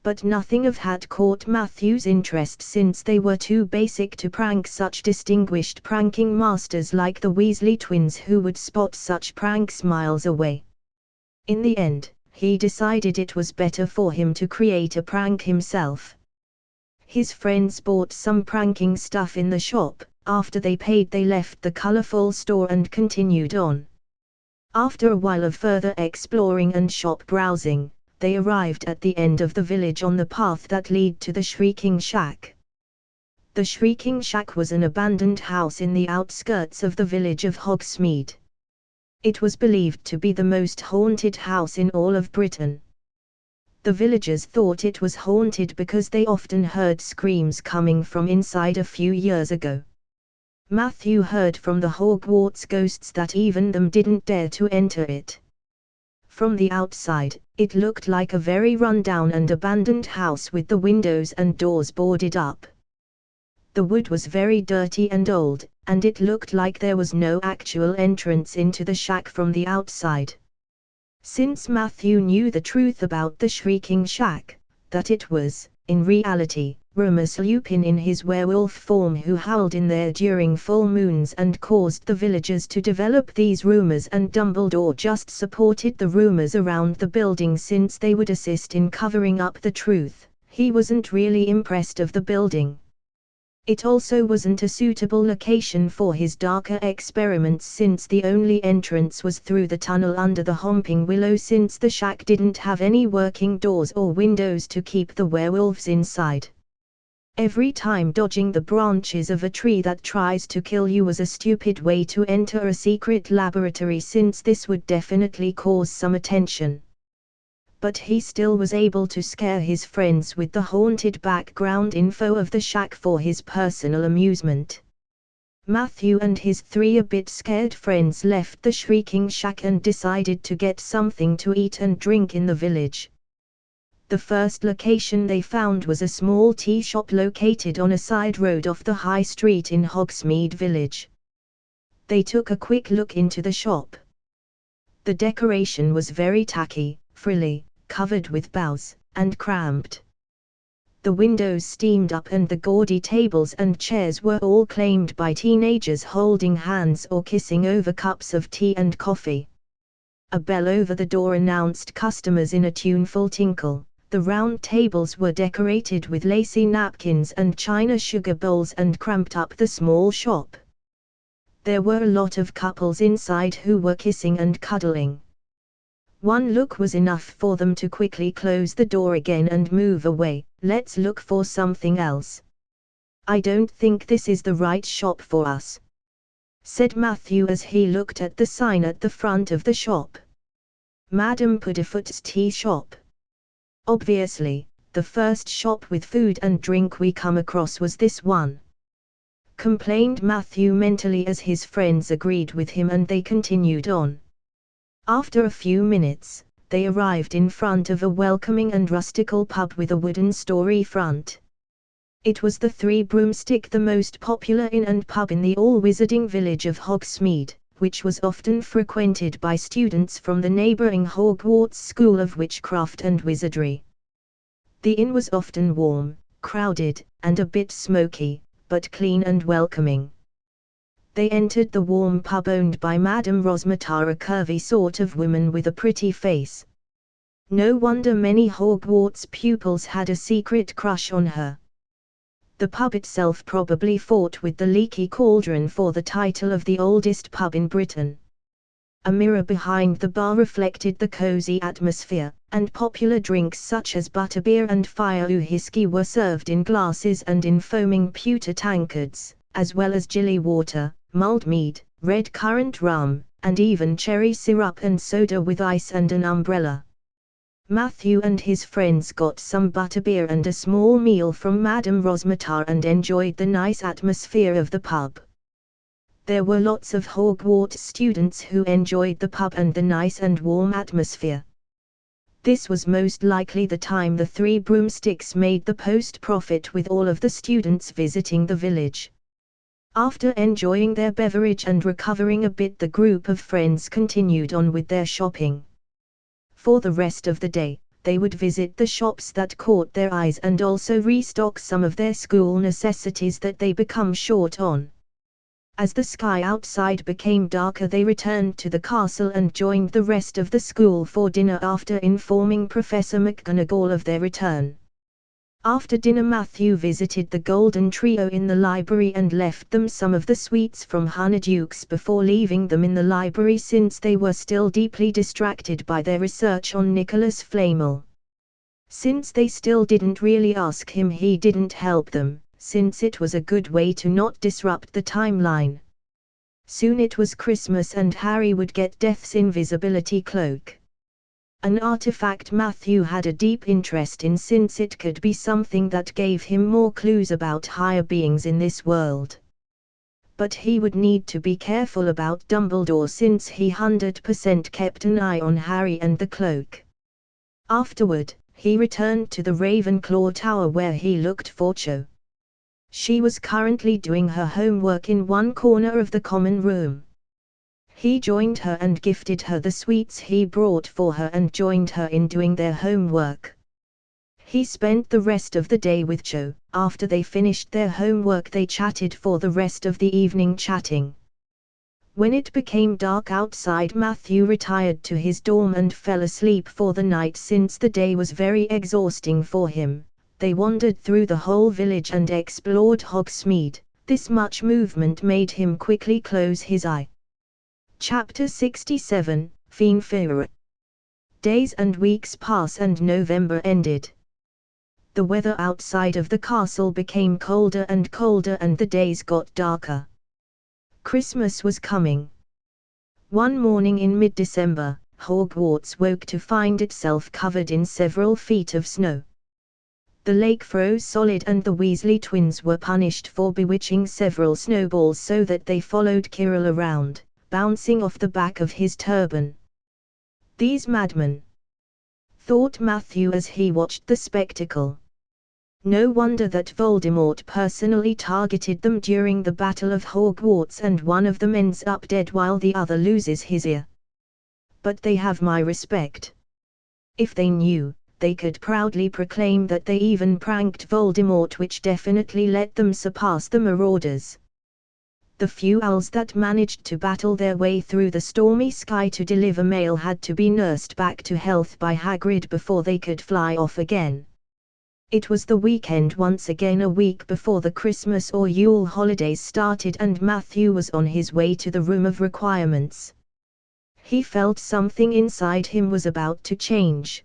But nothing of had caught Matthew's interest since they were too basic to prank such distinguished pranking masters like the Weasley twins, who would spot such pranks miles away. In the end, he decided it was better for him to create a prank himself. His friends bought some pranking stuff in the shop. After they paid, they left the colorful store and continued on. After a while of further exploring and shop browsing, they arrived at the end of the village on the path that led to the Shrieking Shack. The Shrieking Shack was an abandoned house in the outskirts of the village of Hogsmeade. It was believed to be the most haunted house in all of Britain. The villagers thought it was haunted because they often heard screams coming from inside a few years ago. Matthew heard from the Hogwarts ghosts that even them didn't dare to enter it. From the outside, it looked like a very run-down and abandoned house with the windows and doors boarded up. The wood was very dirty and old, and it looked like there was no actual entrance into the shack from the outside. Since Matthew knew the truth about the Shrieking Shack, that it was, in reality, Remus Lupin in his werewolf form who howled in there during full moons and caused the villagers to develop these rumors, and Dumbledore just supported the rumors around the building since they would assist in covering up the truth, he wasn't really impressed of the building. It also wasn't a suitable location for his darker experiments since the only entrance was through the tunnel under the Homping Willow, since the shack didn't have any working doors or windows to keep the werewolves inside. Every time dodging the branches of a tree that tries to kill you was a stupid way to enter a secret laboratory, since this would definitely cause some attention. But he still was able to scare his friends with the haunted background info of the shack for his personal amusement. Matthew and his 3 a bit scared friends left the Shrieking Shack and decided to get something to eat and drink in the village. The first location they found was a small tea shop located on a side road off the high street in Hogsmeade Village. They took a quick look into the shop. The decoration was very tacky, frilly, covered with boughs, and cramped. The windows steamed up and the gaudy tables and chairs were all claimed by teenagers holding hands or kissing over cups of tea and coffee. A bell over the door announced customers in a tuneful tinkle. The round tables were decorated with lacy napkins and china sugar bowls and cramped up the small shop. There were a lot of couples inside who were kissing and cuddling. One look was enough for them to quickly close the door again and move away. Let's look for something else. I don't think this is the right shop for us, said Matthew as he looked at the sign at the front of the shop. Madame Puddifoot's tea shop. Obviously, the first shop with food and drink we come across was this one, complained Matthew mentally as his friends agreed with him and they continued on. After a few minutes, they arrived in front of a welcoming and rustical pub with a wooden story front. It was the Three Broomstick, the most popular inn and pub in the all-wizarding village of Hogsmeade, which was often frequented by students from the neighbouring Hogwarts School of Witchcraft and Wizardry. The inn was often warm, crowded, and a bit smoky, but clean and welcoming. They entered the warm pub owned by Madame Rosmatar, a curvy sort of woman with a pretty face. No wonder many Hogwarts pupils had a secret crush on her. The pub itself probably fought with the Leaky Cauldron for the title of the oldest pub in Britain. A mirror behind the bar reflected the cozy atmosphere, and popular drinks such as butterbeer and fire whiskey were served in glasses and in foaming pewter tankards, as well as gilly water, mulled mead, red currant rum, and even cherry syrup and soda with ice and an umbrella. Matthew and his friends got some butterbeer and a small meal from Madame Rosmatar and enjoyed the nice atmosphere of the pub. There were lots of Hogwarts students who enjoyed the pub and the nice and warm atmosphere. This was most likely the time the Three Broomsticks made the post-profit with all of the students visiting the village. After enjoying their beverage and recovering a bit, the group of friends continued on with their shopping. For the rest of the day, they would visit the shops that caught their eyes and also restock some of their school necessities that they become short on. As the sky outside became darker, they returned to the castle and joined the rest of the school for dinner after informing Professor McGonagall of their return. After dinner, Matthew visited the Golden Trio in the library and left them some of the sweets from Honeydukes before leaving them in the library since they were still deeply distracted by their research on Nicholas Flamel. Since they still didn't really ask him, he didn't help them, since it was a good way to not disrupt the timeline. Soon it was Christmas and Harry would get Death's invisibility cloak. An artifact Matthew had a deep interest in since it could be something that gave him more clues about higher beings in this world. But he would need to be careful about Dumbledore since he 100% kept an eye on Harry and the cloak. Afterward, he returned to the Ravenclaw Tower where he looked for Cho. She was currently doing her homework in one corner of the common room. He joined her and gifted her the sweets he brought for her and joined her in doing their homework. He spent the rest of the day with Cho. After they finished their homework, they chatted for the rest of the evening chatting. When it became dark outside, Matthew retired to his dorm and fell asleep for the night since the day was very exhausting for him. They wandered through the whole village and explored Hogsmeade. This much movement made him quickly close his eye. Chapter 67, Fanfictions. Days and weeks pass and November ended. The weather outside of the castle became colder and colder and the days got darker. Christmas was coming. One morning in mid-December, Hogwarts woke to find itself covered in several feet of snow. The lake froze solid and the Weasley twins were punished for bewitching several snowballs so that they followed Quirrell around, bouncing off the back of his turban. These madmen, thought Matthew as he watched the spectacle. No wonder that Voldemort personally targeted them during the Battle of Hogwarts and one of them ends up dead while the other loses his ear. But they have my respect. If they knew, they could proudly proclaim that they even pranked Voldemort, which definitely let them surpass the Marauders. The few owls that managed to battle their way through the stormy sky to deliver mail had to be nursed back to health by Hagrid before they could fly off again. It was the weekend once again, a week before the Christmas or Yule holidays started, and Matthew was on his way to the room of requirements. He felt something inside him was about to change.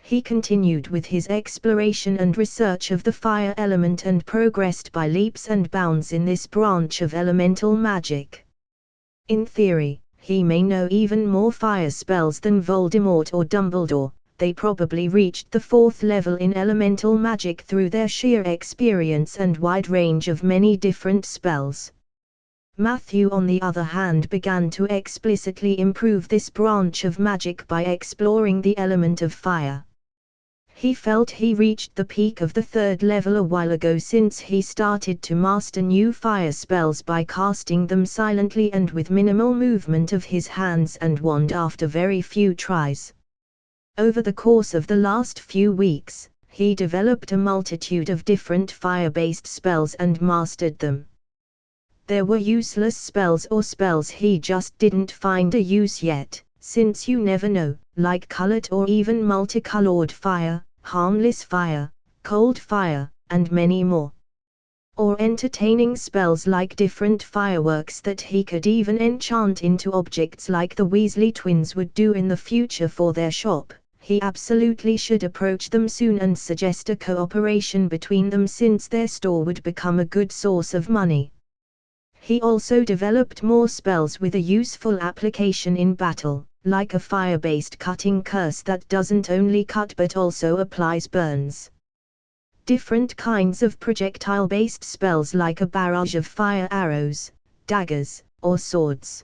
He continued with his exploration and research of the fire element and progressed by leaps and bounds in this branch of elemental magic. In theory, he may know even more fire spells than Voldemort or Dumbledore. They probably reached the 4th level in elemental magic through their sheer experience and wide range of many different spells. Matthew, on the other hand, began to explicitly improve this branch of magic by exploring the element of fire. He felt he reached the peak of the 3rd level a while ago, since he started to master new fire spells by casting them silently and with minimal movement of his hands and wand after very few tries. Over the course of the last few weeks, he developed a multitude of different fire-based spells and mastered them. There were useless spells or spells he just didn't find a use yet, since you never know, like colored or even multicolored fire, harmless fire, cold fire, and many more. Or entertaining spells like different fireworks that he could even enchant into objects like the Weasley twins would do in the future for their shop. He absolutely should approach them soon and suggest a cooperation between them, since their store would become a good source of money. He also developed more spells with a useful application in battle, like a fire-based cutting curse that doesn't only cut but also applies burns. Different kinds of projectile-based spells like a barrage of fire arrows, daggers, or swords.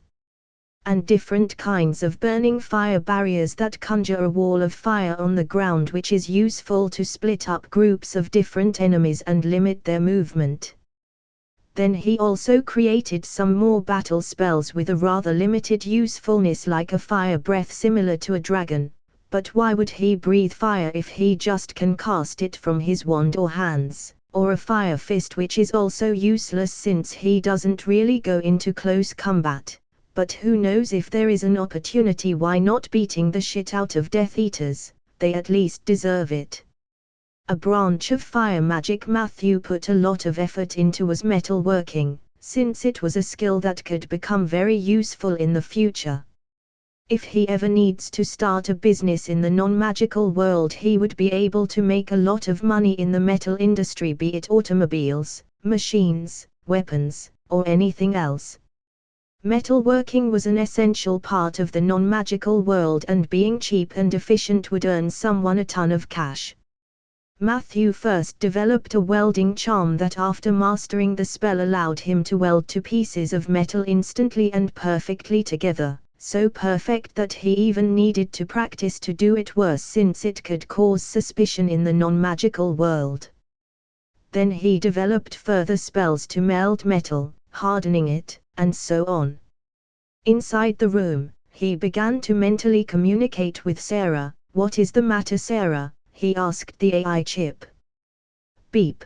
And different kinds of burning fire barriers that conjure a wall of fire on the ground, which is useful to split up groups of different enemies and limit their movement. Then he also created some more battle spells with a rather limited usefulness, like a fire breath similar to a dragon. But why would he breathe fire if he just can cast it from his wand or hands? Or a fire fist, which is also useless since he doesn't really go into close combat. But who knows, if there is an opportunity, why not beating the shit out of Death Eaters? They at least deserve it. A branch of fire magic Matthew put a lot of effort into was metalworking, since it was a skill that could become very useful in the future. If he ever needs to start a business in the non-magical world, he would be able to make a lot of money in the metal industry, be it automobiles, machines, weapons, or anything else. Metalworking was an essential part of the non-magical world, and being cheap and efficient would earn someone a ton of cash. Matthew first developed a welding charm that, after mastering the spell, allowed him to weld two pieces of metal instantly and perfectly together, so perfect that he even needed to practice to do it worse, since it could cause suspicion in the non-magical world. Then he developed further spells to melt metal, hardening it, and so on. Inside the room, he began to mentally communicate with Sarah. "What is the matter, Sarah?" he asked the AI chip. Beep.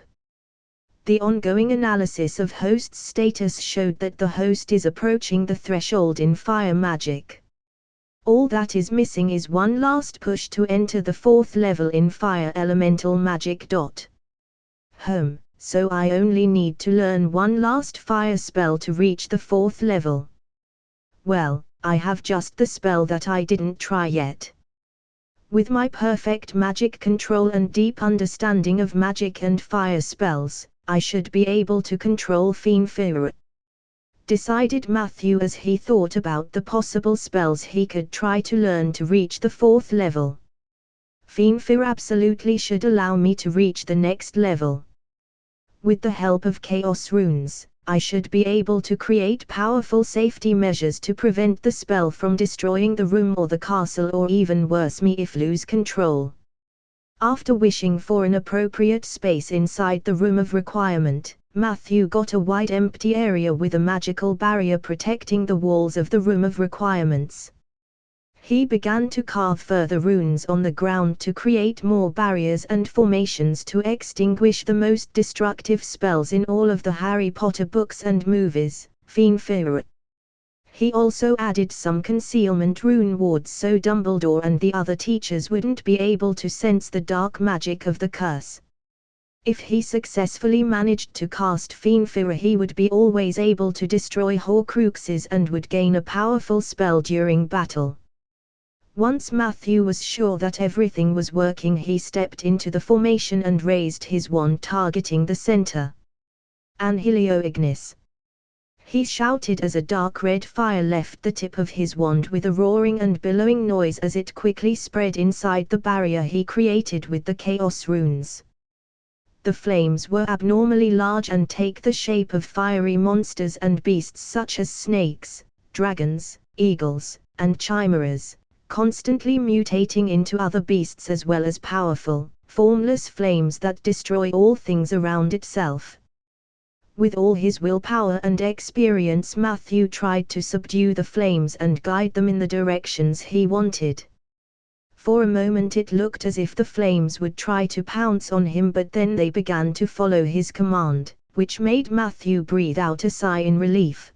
The ongoing analysis of host's status showed that the host is approaching the threshold in fire magic. All that is missing is one last push to enter the 4th level in fire elemental magic. So I only need to learn one last fire spell to reach the 4th level. Well, I have just the spell that I didn't try yet. With my perfect magic control and deep understanding of magic and fire spells, I should be able to control Fanfictions, decided Matthew as he thought about the possible spells he could try to learn to reach the 4th level. Fanfictions absolutely should allow me to reach the next level. With the help of chaos runes, I should be able to create powerful safety measures to prevent the spell from destroying the room or the castle, or even worse, me if lose control. After wishing for an appropriate space inside the room of requirement, Matthew got a wide empty area with a magical barrier protecting the walls of the room of requirements. He began to carve further runes on the ground to create more barriers and formations to extinguish the most destructive spells in all of the Harry Potter books and movies, Fanfictions. He also added some concealment rune wards so Dumbledore and the other teachers wouldn't be able to sense the dark magic of the curse. If he successfully managed to cast Fanfictions, he would be always able to destroy Horcruxes and would gain a powerful spell during battle. Once Matthew was sure that everything was working, he stepped into the formation and raised his wand, targeting the center. Arrowinmyknee. He shouted as a dark red fire left the tip of his wand with a roaring and billowing noise as it quickly spread inside the barrier he created with the chaos runes. The flames were abnormally large and take the shape of fiery monsters and beasts such as snakes, dragons, eagles, and chimeras, constantly mutating into other beasts as well as powerful, formless flames that destroy all things around itself. With all his willpower and experience, Matthew tried to subdue the flames and guide them in the directions he wanted. For a moment it looked as if the flames would try to pounce on him, but then they began to follow his command, which made Matthew breathe out a sigh in relief.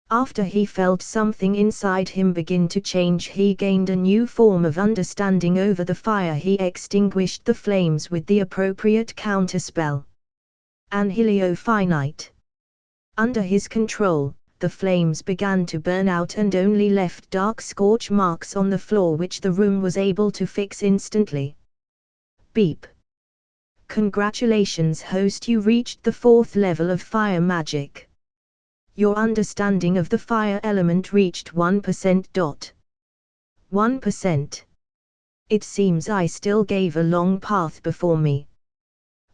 After he felt something inside him begin to change, he gained a new form of understanding over the fire. He extinguished the flames with the appropriate counterspell. Annihilio Finite. Under his control, the flames began to burn out and only left dark scorch marks on the floor, which the room was able to fix instantly. Beep. Congratulations, host, you reached the 4th level of fire magic. Your understanding of the fire element reached 1%. 1%. It seems I still gave a long path before me.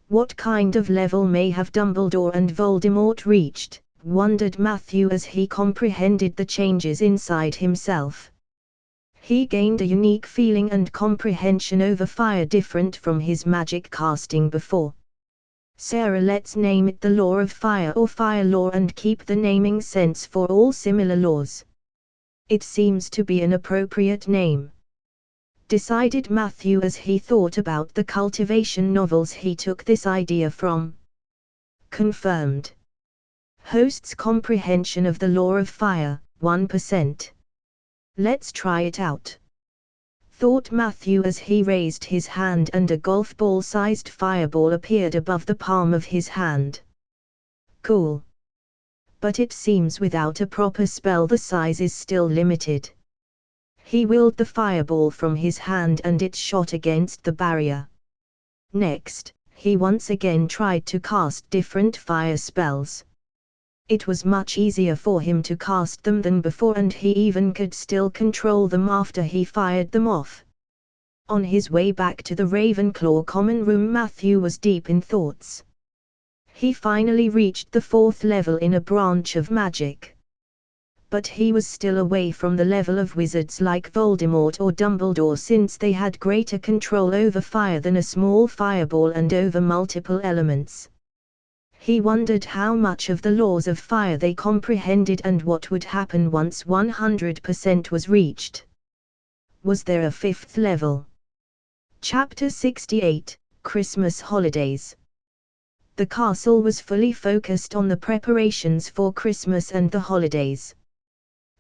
What kind of level may have Dumbledore and Voldemort reached, wondered Matthew as he comprehended the changes inside himself. He gained a unique feeling and comprehension over fire different from his magic casting before. Sarah, let's name it the Law of Fire or Fire Law and keep the naming sense for all similar laws. It seems to be an appropriate name, decided Matthew as he thought about the cultivation novels he took this idea from. Confirmed. Host's comprehension of the Law of Fire, 1%. Let's try it out, thought Matthew as he raised his hand and a golf ball-sized fireball appeared above the palm of his hand. Cool. But it seems without a proper spell the size is still limited. He willed the fireball from his hand and it shot against the barrier. Next, he once again tried to cast different fire spells. It was much easier for him to cast them than before, and he even could still control them after he fired them off. On his way back to the Ravenclaw common room, Matthew was deep in thoughts. He finally reached the 4th level in a branch of magic. But he was still away from the level of wizards like Voldemort or Dumbledore, since they had greater control over fire than a small fireball and over multiple elements. He wondered how much of the laws of fire they comprehended and what would happen once 100% was reached. Was there a 5th level? Chapter 68, Christmas Holidays. The castle was fully focused on the preparations for Christmas and the holidays.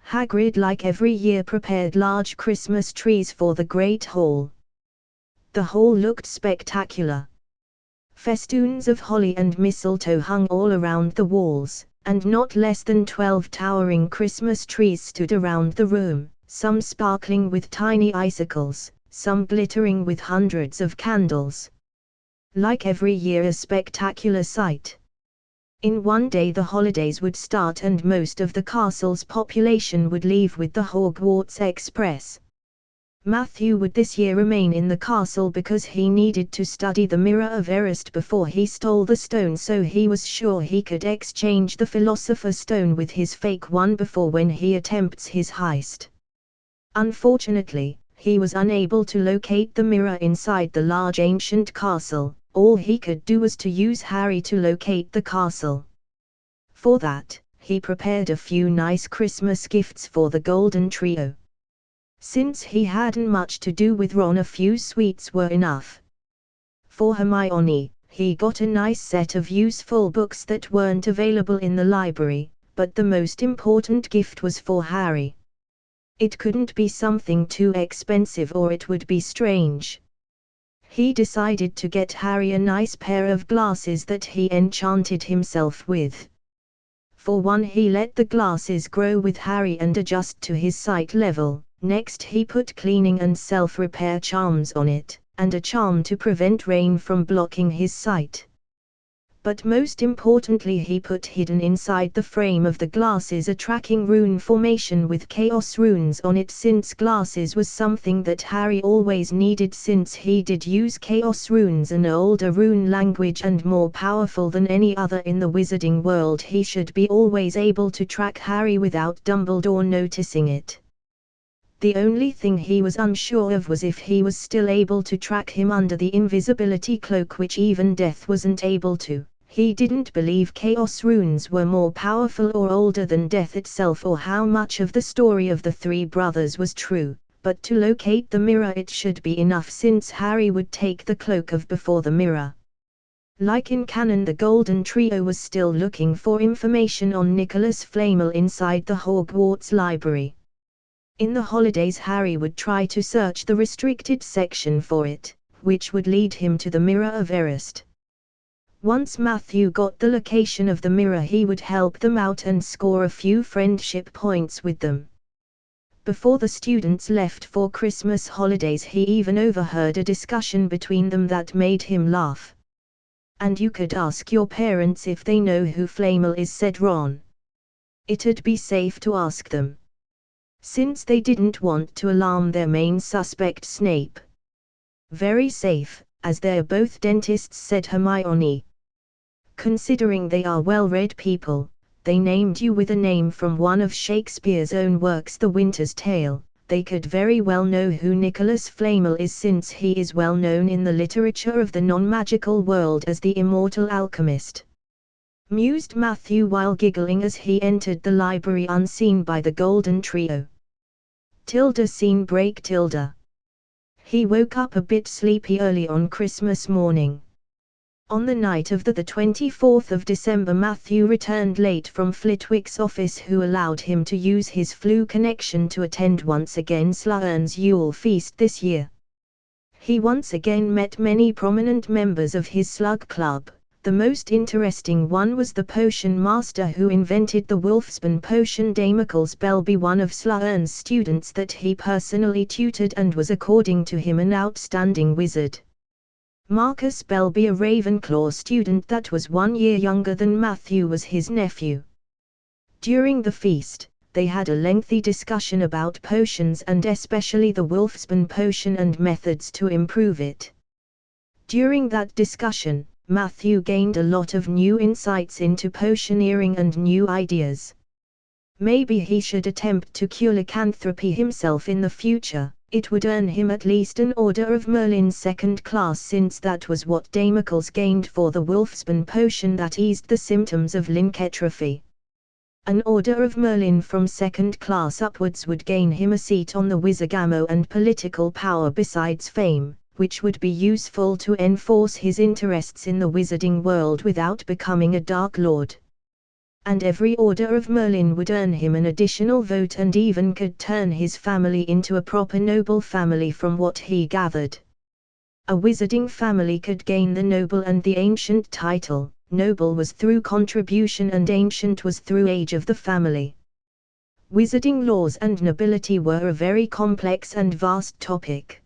Hagrid, like every year, prepared large Christmas trees for the Great Hall. The hall looked spectacular. Festoons of holly and mistletoe hung all around the walls, and not less than 12 towering Christmas trees stood around the room, some sparkling with tiny icicles, some glittering with hundreds of candles. Like every year, a spectacular sight. In one day the holidays would start and most of the castle's population would leave with the Hogwarts Express. Matthew would this year remain in the castle because he needed to study the Mirror of Erist before he stole the stone, so he was sure he could exchange the Philosopher's Stone with his fake one before when he attempts his heist. Unfortunately, he was unable to locate the mirror inside the large ancient castle. All he could do was to use Harry to locate the castle. For that, he prepared a few nice Christmas gifts for the Golden Trio. Since he hadn't much to do with Ron, a few sweets were enough. For Hermione, he got a nice set of useful books that weren't available in the library, but the most important gift was for Harry. It couldn't be something too expensive or it would be strange. He decided to get Harry a nice pair of glasses that he enchanted himself with. For one, he let the glasses grow with Harry and adjust to his sight level. Next he put cleaning and self-repair charms on it, and a charm to prevent rain from blocking his sight. But most importantly, he put hidden inside the frame of the glasses a tracking rune formation with chaos runes on it, since glasses was something that Harry always needed, since he did use chaos runes, an older rune language and more powerful than any other in the wizarding world. He should be always able to track Harry without Dumbledore noticing it. The only thing he was unsure of was if he was still able to track him under the invisibility cloak, which even Death wasn't able to. He didn't believe chaos runes were more powerful or older than Death itself, or how much of the story of the three brothers was true, but to locate the mirror it should be enough, since Harry would take the cloak of before the mirror. Like in canon, the Golden Trio was still looking for information on Nicholas Flamel inside the Hogwarts library. In the holidays, Harry would try to search the restricted section for it, which would lead him to the Mirror of Erist. Once Matthew got the location of the mirror, he would help them out and score a few friendship points with them. Before the students left for Christmas holidays, he even overheard a discussion between them that made him laugh. "And you could ask your parents if they know who Flamel is," said Ron. "It'd be safe to ask them, since they didn't want to alarm their main suspect, Snape." "Very safe, as they're both dentists," said Hermione. "Considering they are well-read people, they named you with a name from one of Shakespeare's own works, The Winter's Tale. They could very well know who Nicholas Flamel is, since he is well known in the literature of the non-magical world as the Immortal Alchemist," mused Matthew while giggling as he entered the library unseen by the Golden Trio. Scene break. He woke up a bit sleepy early on Christmas morning. On the night of the 24th of December, Matthew returned late from Flitwick's office, who allowed him to use his flu connection to attend once again Slughorn's Yule feast this year. He once again met many prominent members of his slug club. The most interesting one was the potion master who invented the Wolfsbane potion, Damocles Belby, one of Slughorn's students that he personally tutored and was, according to him, an outstanding wizard. Marcus Belby, a Ravenclaw student that was 1 year younger than Matthew, was his nephew. During the feast, they had a lengthy discussion about potions, and especially the Wolfsbane potion and methods to improve it. During that discussion, Matthew gained a lot of new insights into potioneering and new ideas. Maybe he should attempt to cure lycanthropy himself in the future. It would earn him at least an Order of Merlin 2nd class, since that was what Damocles gained for the Wolfsbane potion that eased the symptoms of lycanthropy. An Order of Merlin from 2nd class upwards would gain him a seat on the Wizardgammo and political power besides fame, which would be useful to enforce his interests in the wizarding world without becoming a Dark Lord. And every Order of Merlin would earn him an additional vote, and even could turn his family into a proper noble family from what he gathered. A wizarding family could gain the noble and the ancient title. Noble was through contribution and ancient was through age of the family. Wizarding laws and nobility were a very complex and vast topic.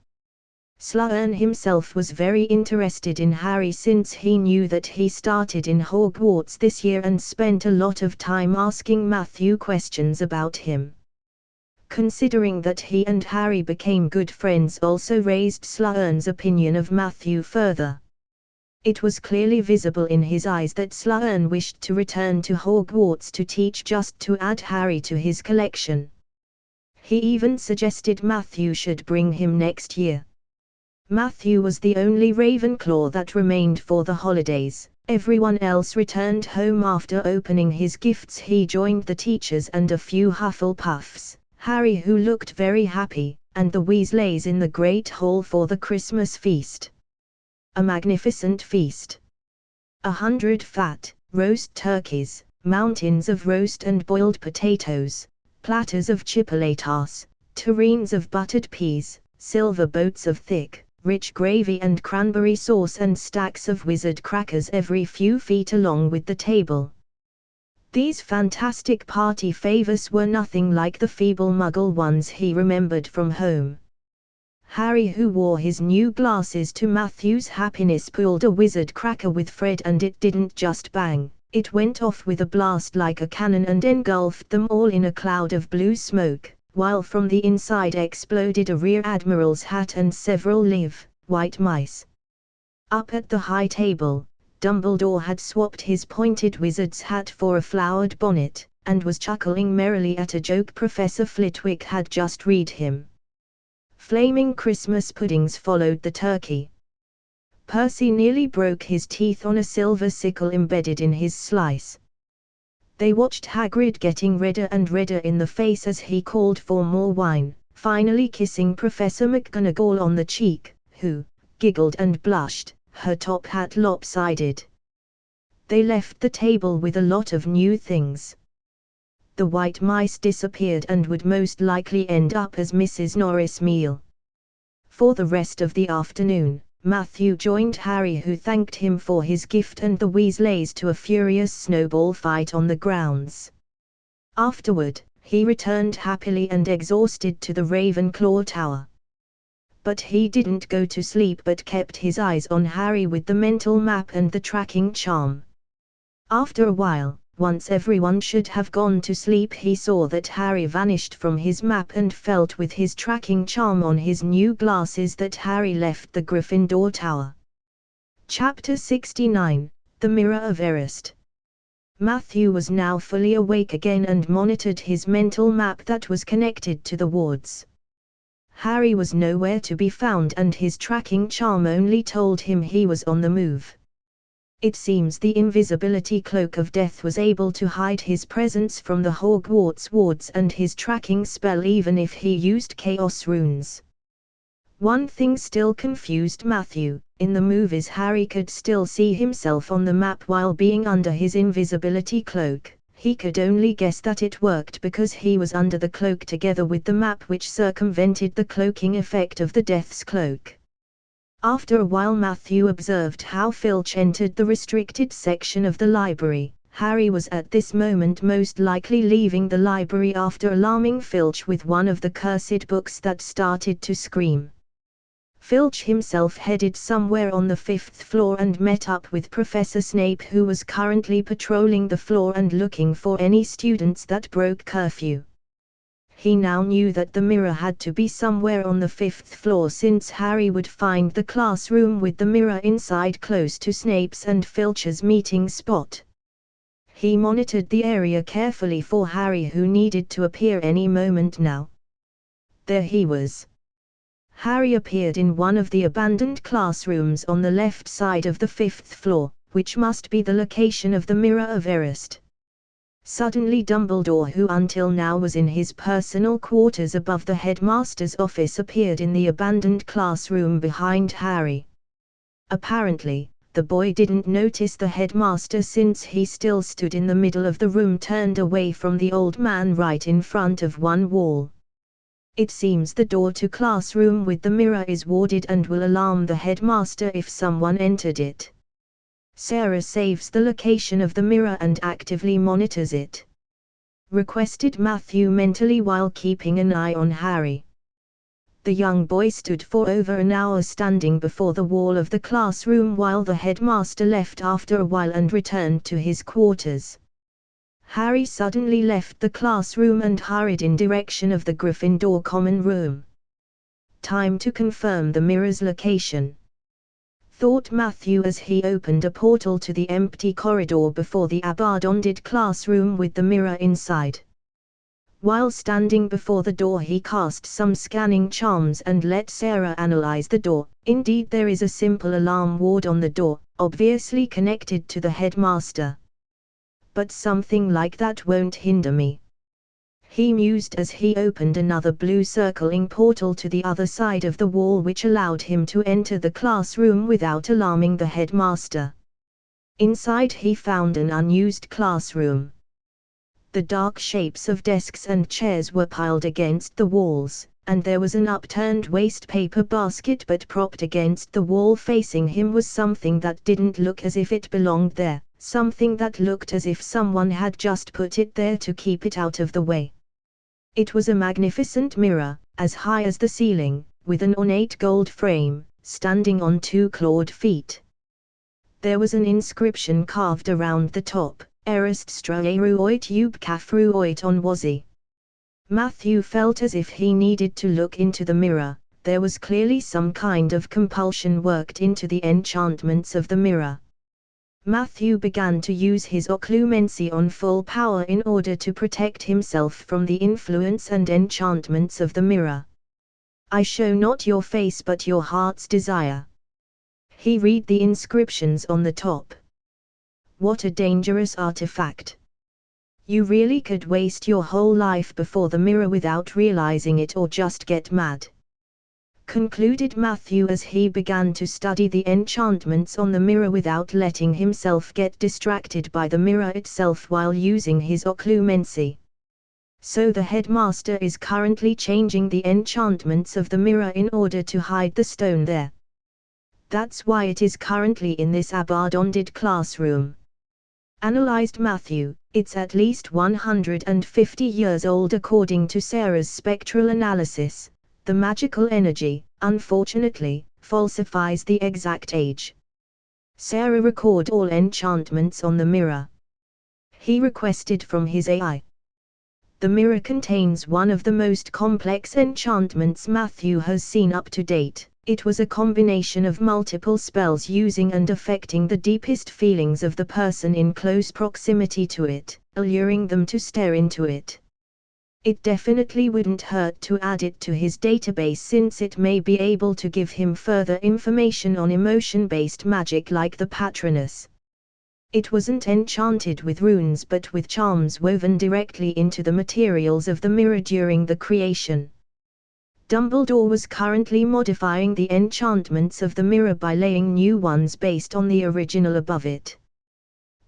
Slughorn himself was very interested in Harry, since he knew that he started in Hogwarts this year and spent a lot of time asking Matthew questions about him. Considering that he and Harry became good friends also raised Slughorn's opinion of Matthew further. It was clearly visible in his eyes that Slughorn wished to return to Hogwarts to teach, just to add Harry to his collection. He even suggested Matthew should bring him next year. Matthew was the only Ravenclaw that remained for the holidays. Everyone else returned home after opening his gifts. He joined the teachers and a few Hufflepuffs, Harry, who looked very happy, and the Weasleys in the Great Hall for the Christmas feast. A magnificent feast. 100 fat, roast turkeys, mountains of roast and boiled potatoes, platters of chipolatas, tureens of buttered peas, silver boats of thick, rich gravy and cranberry sauce, and stacks of wizard crackers every few feet along with the table. These fantastic party favors were nothing like the feeble Muggle ones he remembered from home. Harry, who wore his new glasses to Matthew's happiness, pulled a wizard cracker with Fred, and it didn't just bang, it went off with a blast like a cannon and engulfed them all in a cloud of blue smoke, while from the inside exploded a rear admiral's hat and several live, white mice. Up at the high table, Dumbledore had swapped his pointed wizard's hat for a flowered bonnet, and was chuckling merrily at a joke Professor Flitwick had just read him. Flaming Christmas puddings followed the turkey. Percy nearly broke his teeth on a silver sickle embedded in his slice. They watched Hagrid getting redder and redder in the face as he called for more wine, finally kissing Professor McGonagall on the cheek, who giggled and blushed, her top hat lopsided. They left the table with a lot of new things. The white mice disappeared and would most likely end up as Mrs. Norris' meal. For the rest of the afternoon, Matthew joined Harry, who thanked him for his gift, and the Weasleys to a furious snowball fight on the grounds. Afterward, he returned happily and exhausted to the Ravenclaw Tower. But he didn't go to sleep but kept his eyes on Harry with the mental map and the tracking charm. After a while, once everyone should have gone to sleep, he saw that Harry vanished from his map and felt with his tracking charm on his new glasses that Harry left the Gryffindor Tower. Chapter 69, The Mirror of Erised. Matthew was now fully awake again and monitored his mental map that was connected to the wards. Harry was nowhere to be found, and his tracking charm only told him he was on the move. It seems the invisibility cloak of death was able to hide his presence from the Hogwarts wards and his tracking spell even if he used chaos runes. One thing still confused Matthew: in the movies Harry could still see himself on the map while being under his invisibility cloak. He could only guess that it worked because he was under the cloak together with the map, which circumvented the cloaking effect of the Death's Cloak. After a while Matthew observed how Filch entered the restricted section of the library. Harry was at this moment most likely leaving the library after alarming Filch with one of the cursed books that started to scream. Filch himself headed somewhere on the 5th floor and met up with Professor Snape, who was currently patrolling the floor and looking for any students that broke curfew. He now knew that the mirror had to be somewhere on the 5th floor, since Harry would find the classroom with the mirror inside close to Snape's and Filch's meeting spot. He monitored the area carefully for Harry, who needed to appear any moment now. There he was. Harry appeared in one of the abandoned classrooms on the left side of the 5th floor, which must be the location of the Mirror of Erised. Suddenly Dumbledore, who until now was in his personal quarters above the headmaster's office, appeared in the abandoned classroom behind Harry. Apparently, the boy didn't notice the headmaster since he still stood in the middle of the room, turned away from the old man right in front of one wall. It seems the door to classroom with the mirror is warded and will alarm the headmaster if someone entered it. Sarah saves the location of the mirror and actively monitors it. Requested Matthew mentally while keeping an eye on Harry. The young boy stood for over an hour standing before the wall of the classroom while the headmaster left after a while and returned to his quarters. Harry suddenly left the classroom and hurried in direction of the Gryffindor common room. Time to confirm the mirror's location, thought Matthew as he opened a portal to the empty corridor before the abandoned classroom with the mirror inside. While standing before the door he cast some scanning charms and let Sarah analyze the door. Indeed, there is a simple alarm ward on the door, obviously connected to the headmaster. But something like that won't hinder me, he mused as he opened another blue circling portal to the other side of the wall, which allowed him to enter the classroom without alarming the headmaster. Inside he found an unused classroom. The dark shapes of desks and chairs were piled against the walls, and there was an upturned waste paper basket, but propped against the wall facing him was something that didn't look as if it belonged there, something that looked as if someone had just put it there to keep it out of the way. It was a magnificent mirror, as high as the ceiling, with an ornate gold frame, standing on two clawed feet. There was an inscription carved around the top, Erist straeruoit ubcafruoit on wazi. Matthew felt as if he needed to look into the mirror. There was clearly some kind of compulsion worked into the enchantments of the mirror. Matthew began to use his occlumency on full power in order to protect himself from the influence and enchantments of the mirror. I show not your face but your heart's desire. He read the inscriptions on the top. What a dangerous artifact. You really could waste your whole life before the mirror without realizing it, or just get mad. Concluded Matthew as he began to study the enchantments on the mirror without letting himself get distracted by the mirror itself while using his occlumency. So the headmaster is currently changing the enchantments of the mirror in order to hide the stone there. That's why it is currently in this abandoned classroom. Analyzed Matthew, it's at least 150 years old according to Sarah's spectral analysis. The magical energy, unfortunately, falsifies the exact age. Sarah record all enchantments on the mirror. He requested from his AI. The mirror contains one of the most complex enchantments Matthew has seen up to date. It was a combination of multiple spells using and affecting the deepest feelings of the person in close proximity to it, alluring them to stare into it. It definitely wouldn't hurt to add it to his database, since it may be able to give him further information on emotion-based magic like the Patronus. It wasn't enchanted with runes but with charms woven directly into the materials of the mirror during the creation. Dumbledore was currently modifying the enchantments of the mirror by laying new ones based on the original above it.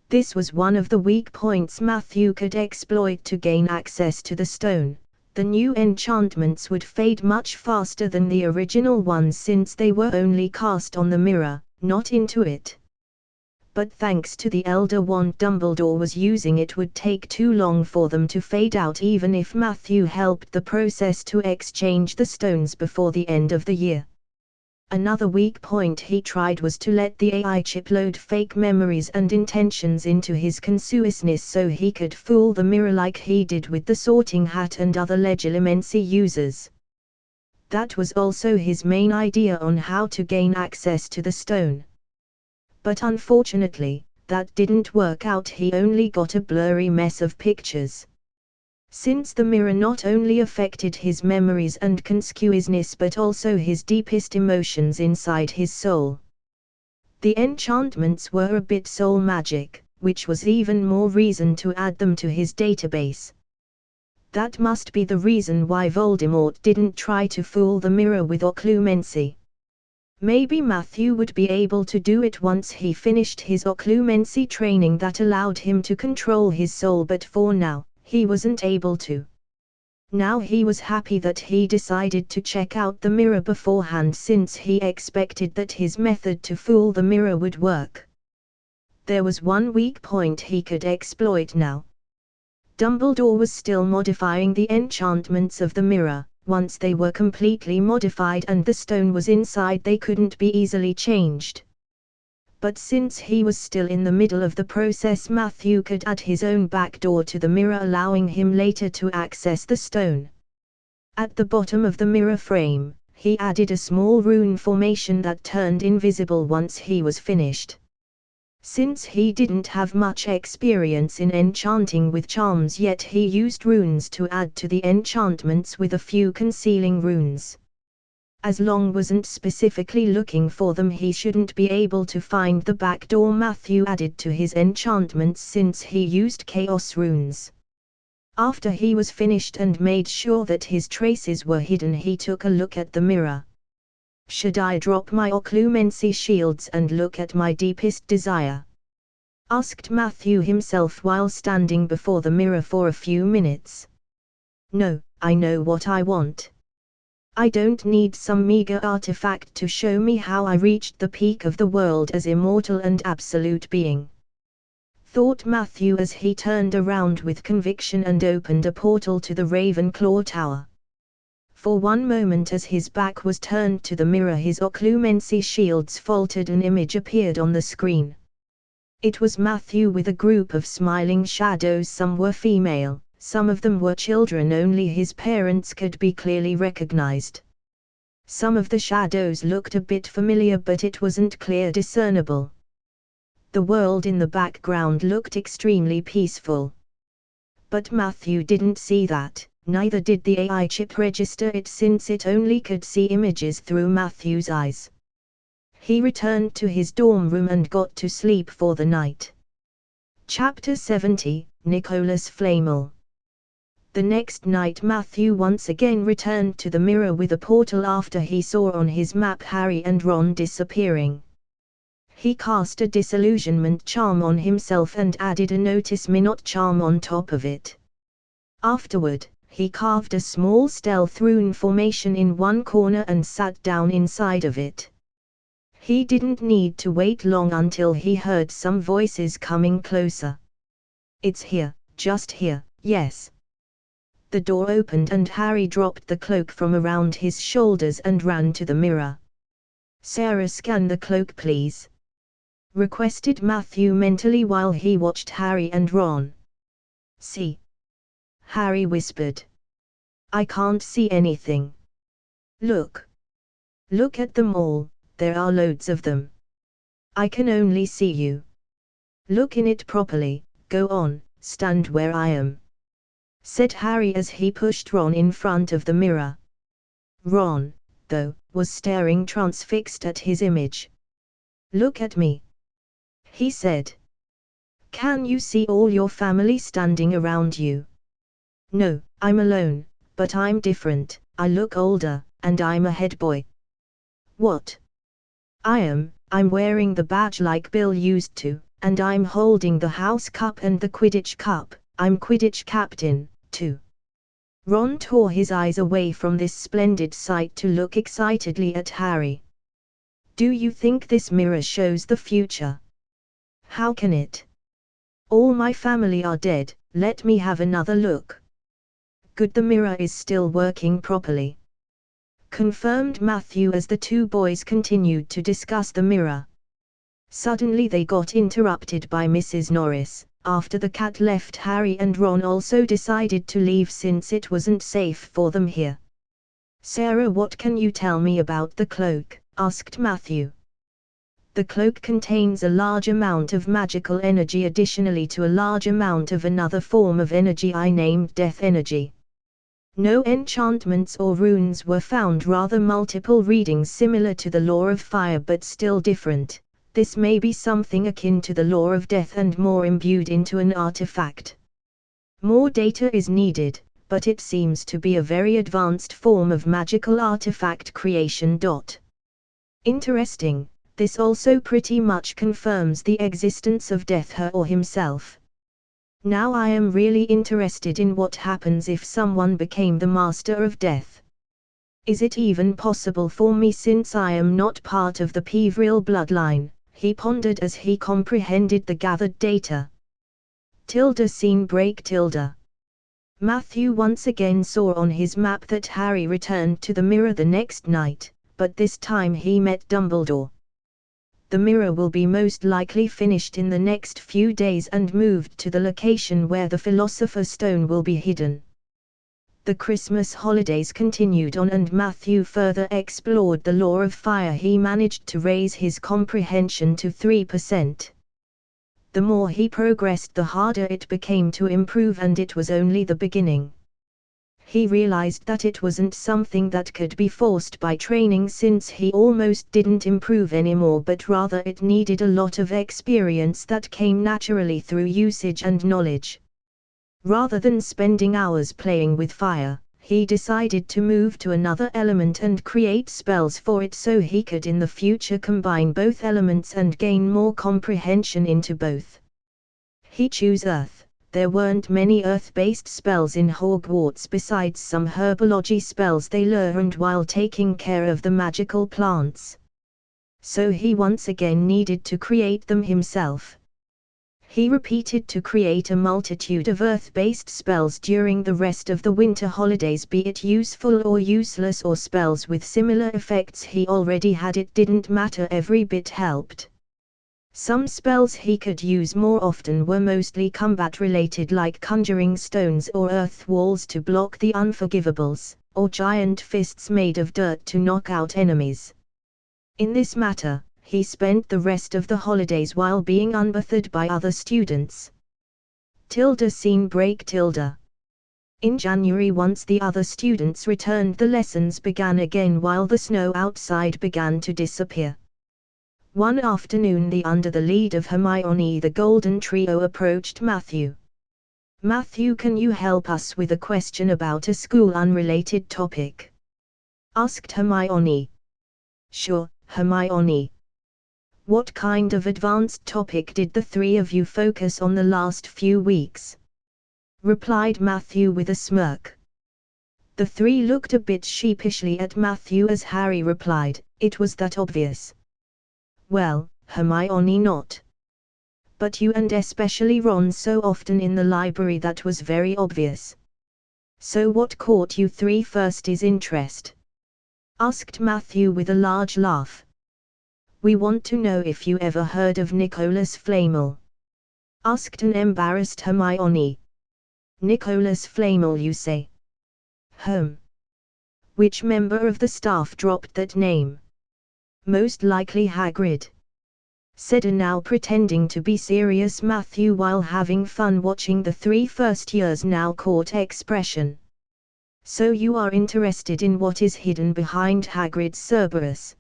This was one of the weak points Matthew could exploit to gain access to the stone. The new enchantments would fade much faster than the original ones since they were only cast on the mirror, not into it. But thanks to the Elder Wand Dumbledore was using, it would take too long for them to fade out even if Matthew helped the process to exchange the stones before the end of the year. Another weak point he tried was to let the AI chip load fake memories and intentions into his consciousness so he could fool the mirror like he did with the Sorting Hat and other Legilimency users. That was also his main idea on how to gain access to the stone. But unfortunately, that didn't work out. He only got a blurry mess of pictures. Since the mirror not only affected his memories and consciousness but also his deepest emotions inside his soul. The enchantments were a bit soul magic, which was even more reason to add them to his database. That must be the reason why Voldemort didn't try to fool the mirror with occlumency. Maybe Matthew would be able to do it once he finished his occlumency training that allowed him to control his soul, but for now, he wasn't able to. Now he was happy that he decided to check out the mirror beforehand, since he expected that his method to fool the mirror would work. There was one weak point he could exploit now. Dumbledore was still modifying the enchantments of the mirror. Once they were completely modified and the stone was inside, they couldn't be easily changed. But since he was still in the middle of the process, Matthew could add his own backdoor to the mirror, allowing him later to access the stone. At the bottom of the mirror frame, he added a small rune formation that turned invisible once he was finished. Since he didn't have much experience in enchanting with charms yet, he used runes to add to the enchantments with a few concealing runes. As Long wasn't specifically looking for them, he shouldn't be able to find the backdoor Matthew added to his enchantments since he used chaos runes. After he was finished and made sure that his traces were hidden, he took a look at the mirror. Should I drop my occlumency shields and look at my deepest desire? Asked Matthew himself while standing before the mirror for a few minutes. No, I know what I want. I don't need some meager artifact to show me how I reached the peak of the world as immortal and absolute being. Thought Matthew as he turned around with conviction and opened a portal to the Ravenclaw Tower. For one moment as his back was turned to the mirror his occlumency shields faltered, an image appeared on the screen. It was Matthew with a group of smiling shadows. Some were female, some of them were children, only his parents could be clearly recognized. Some of the shadows looked a bit familiar, but it wasn't clear discernible. The world in the background looked extremely peaceful. But Matthew didn't see that, neither did the AI chip register it, since it only could see images through Matthew's eyes. He returned to his dorm room and got to sleep for the night. Chapter 70, Nicholas Flamel. The next night Matthew once again returned to the mirror with a portal after he saw on his map Harry and Ron disappearing. He cast a disillusionment charm on himself and added a notice me not charm on top of it. Afterward, he carved a small stealth rune formation in one corner and sat down inside of it. He didn't need to wait long until he heard some voices coming closer. "It's here, just here, yes." The door opened and Harry dropped the cloak from around his shoulders and ran to the mirror. "Sarah, scan the cloak please," requested Matthew mentally while he watched Harry and Ron. "See?" Harry whispered. "I can't see anything." Look at them all, there are loads of them." "I can only see you." "Look in it properly, go on, stand where I am," said Harry as he pushed Ron in front of the mirror. Ron, though, was staring transfixed at his image. "Look at me," he said. "Can you see all your family standing around you?" "No, I'm alone, but I'm different, I look older, and I'm a head boy." "What?" I'm wearing the badge like Bill used to, and I'm holding the house cup and the Quidditch cup, I'm Quidditch captain, too." Ron tore his eyes away from this splendid sight to look excitedly at Harry. "Do you think this mirror shows the future?" "How can it? All my family are dead, let me have another look." "Good, the mirror is still working properly," confirmed Matthew as the two boys continued to discuss the mirror. Suddenly they got interrupted by Mrs. Norris. After the cat left, Harry and Ron also decided to leave since it wasn't safe for them here. "Sarah, what can you tell me about the cloak?" asked Matthew. "The cloak contains a large amount of magical energy additionally to a large amount of another form of energy I named death energy. No enchantments or runes were found, rather multiple readings similar to the law of fire but still different. This may be something akin to the law of death and more imbued into an artifact. More data is needed, but it seems to be a very advanced form of magical artifact creation. Interesting, this also pretty much confirms the existence of Death, her or himself. Now I am really interested in what happens if someone became the master of death. Is it even possible for me since I am not part of the Peveril bloodline?" he pondered as he comprehended the gathered data. Scene break. Matthew once again saw on his map that Harry returned to the mirror the next night, but this time he met Dumbledore. The mirror will be most likely finished in the next few days and moved to the location where the Philosopher's Stone will be hidden. The Christmas holidays continued on and Matthew further explored the law of fire. He managed to raise his comprehension to 3%. The more he progressed, the harder it became to improve, and it was only the beginning. He realized that it wasn't something that could be forced by training since he almost didn't improve anymore, but rather it needed a lot of experience that came naturally through usage and knowledge. Rather than spending hours playing with fire, he decided to move to another element and create spells for it so he could in the future combine both elements and gain more comprehension into both. He chose Earth. There weren't many earth-based spells in Hogwarts besides some herbology spells they learned while taking care of the magical plants. So he once again needed to create them himself. He repeated to create a multitude of earth-based spells during the rest of the winter holidays, be it useful or useless or spells with similar effects he already had. It didn't matter, every bit helped. Some spells he could use more often were mostly combat-related, like conjuring stones or earth walls to block the unforgivables, or giant fists made of dirt to knock out enemies. In this matter, he spent the rest of the holidays while being unbothered by other students. Scene break. In January, once the other students returned, the lessons began again while the snow outside began to disappear. One afternoon, under the lead of Hermione, the Golden Trio approached Matthew. "Matthew, can you help us with a question about a school-unrelated topic?" asked Hermione. "Sure, Hermione. What kind of advanced topic did the three of you focus on the last few weeks?" replied Matthew with a smirk. The three looked a bit sheepishly at Matthew as Harry replied, "It was that obvious." "Well, Hermione, not. But you, and especially Ron, so often in the library, that was very obvious. So what caught you three first's interest?" asked Matthew with a large laugh. "We want to know if you ever heard of Nicholas Flamel," asked an embarrassed Hermione. "Nicholas Flamel, you say?" Which member of the staff dropped that name?" "Most likely Hagrid," said a now pretending to be serious Matthew while having fun watching the three first years now caught expression. "So you are interested in what is hidden behind Hagrid's Cerberus?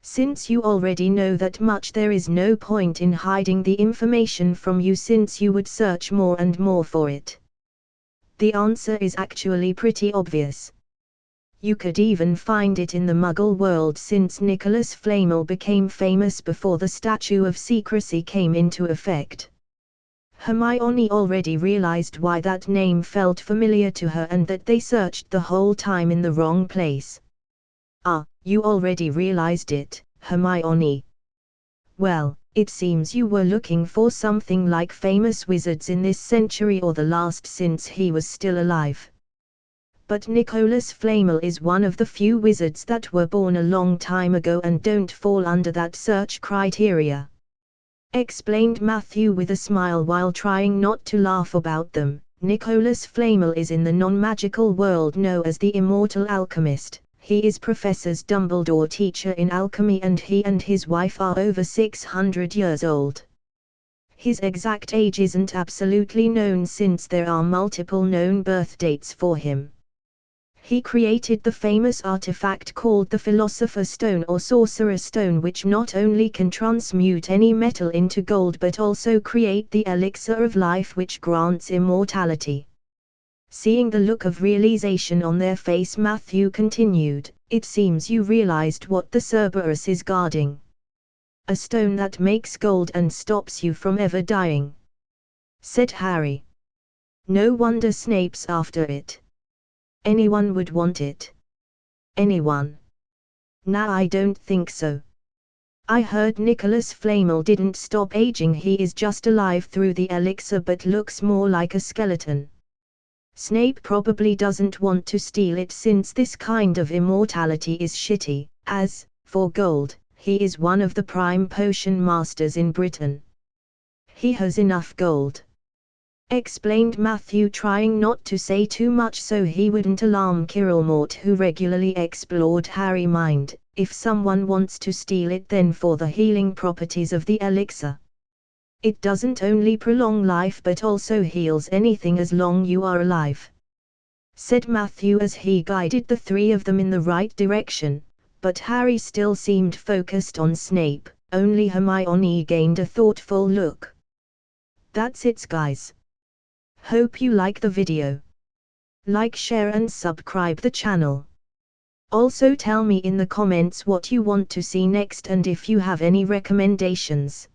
Since you already know that much, there is no point in hiding the information from you, since you would search more and more for it. The answer is actually pretty obvious. You could even find it in the Muggle world, since Nicholas Flamel became famous before the Statute of Secrecy came into effect." Hermione already realized why that name felt familiar to her, and that they searched the whole time in the wrong place. "Ah, you already realized it, Hermione. Well, it seems you were looking for something like famous wizards in this century or the last, since he was still alive. But Nicholas Flamel is one of the few wizards that were born a long time ago and don't fall under that search criteria," explained Matthew with a smile while trying not to laugh about them. "Nicholas Flamel is in the non-magical world known as the Immortal Alchemist. He is Professor Dumbledore's teacher in alchemy, and he and his wife are over 600 years old. His exact age isn't absolutely known, since there are multiple known birth dates for him. He created the famous artifact called the Philosopher's Stone or Sorcerer's Stone, which not only can transmute any metal into gold but also create the elixir of life, which grants immortality." Seeing the look of realization on their face, Matthew continued, "It seems you realized what the Cerberus is guarding. A stone that makes gold and stops you from ever dying," said Harry. "No wonder Snape's after it. Anyone would want it." "Anyone? Nah, I don't think so. I heard Nicholas Flamel didn't stop aging. He is just alive through the elixir but looks more like a skeleton. Snape probably doesn't want to steal it, since this kind of immortality is shitty. As for gold, he is one of the prime potion masters in Britain. He has enough gold," explained Matthew, trying not to say too much so he wouldn't alarm Kirillmort, who regularly explored Harry's mind. "If someone wants to steal it, then for the healing properties of the elixir. It doesn't only prolong life but also heals anything as long you are alive," said Matthew as he guided the three of them in the right direction, but Harry still seemed focused on Snape. Only Hermione gained a thoughtful look. That's it, guys. Hope you like the video. Like, share and subscribe the channel. Also tell me in the comments what you want to see next, and if you have any recommendations.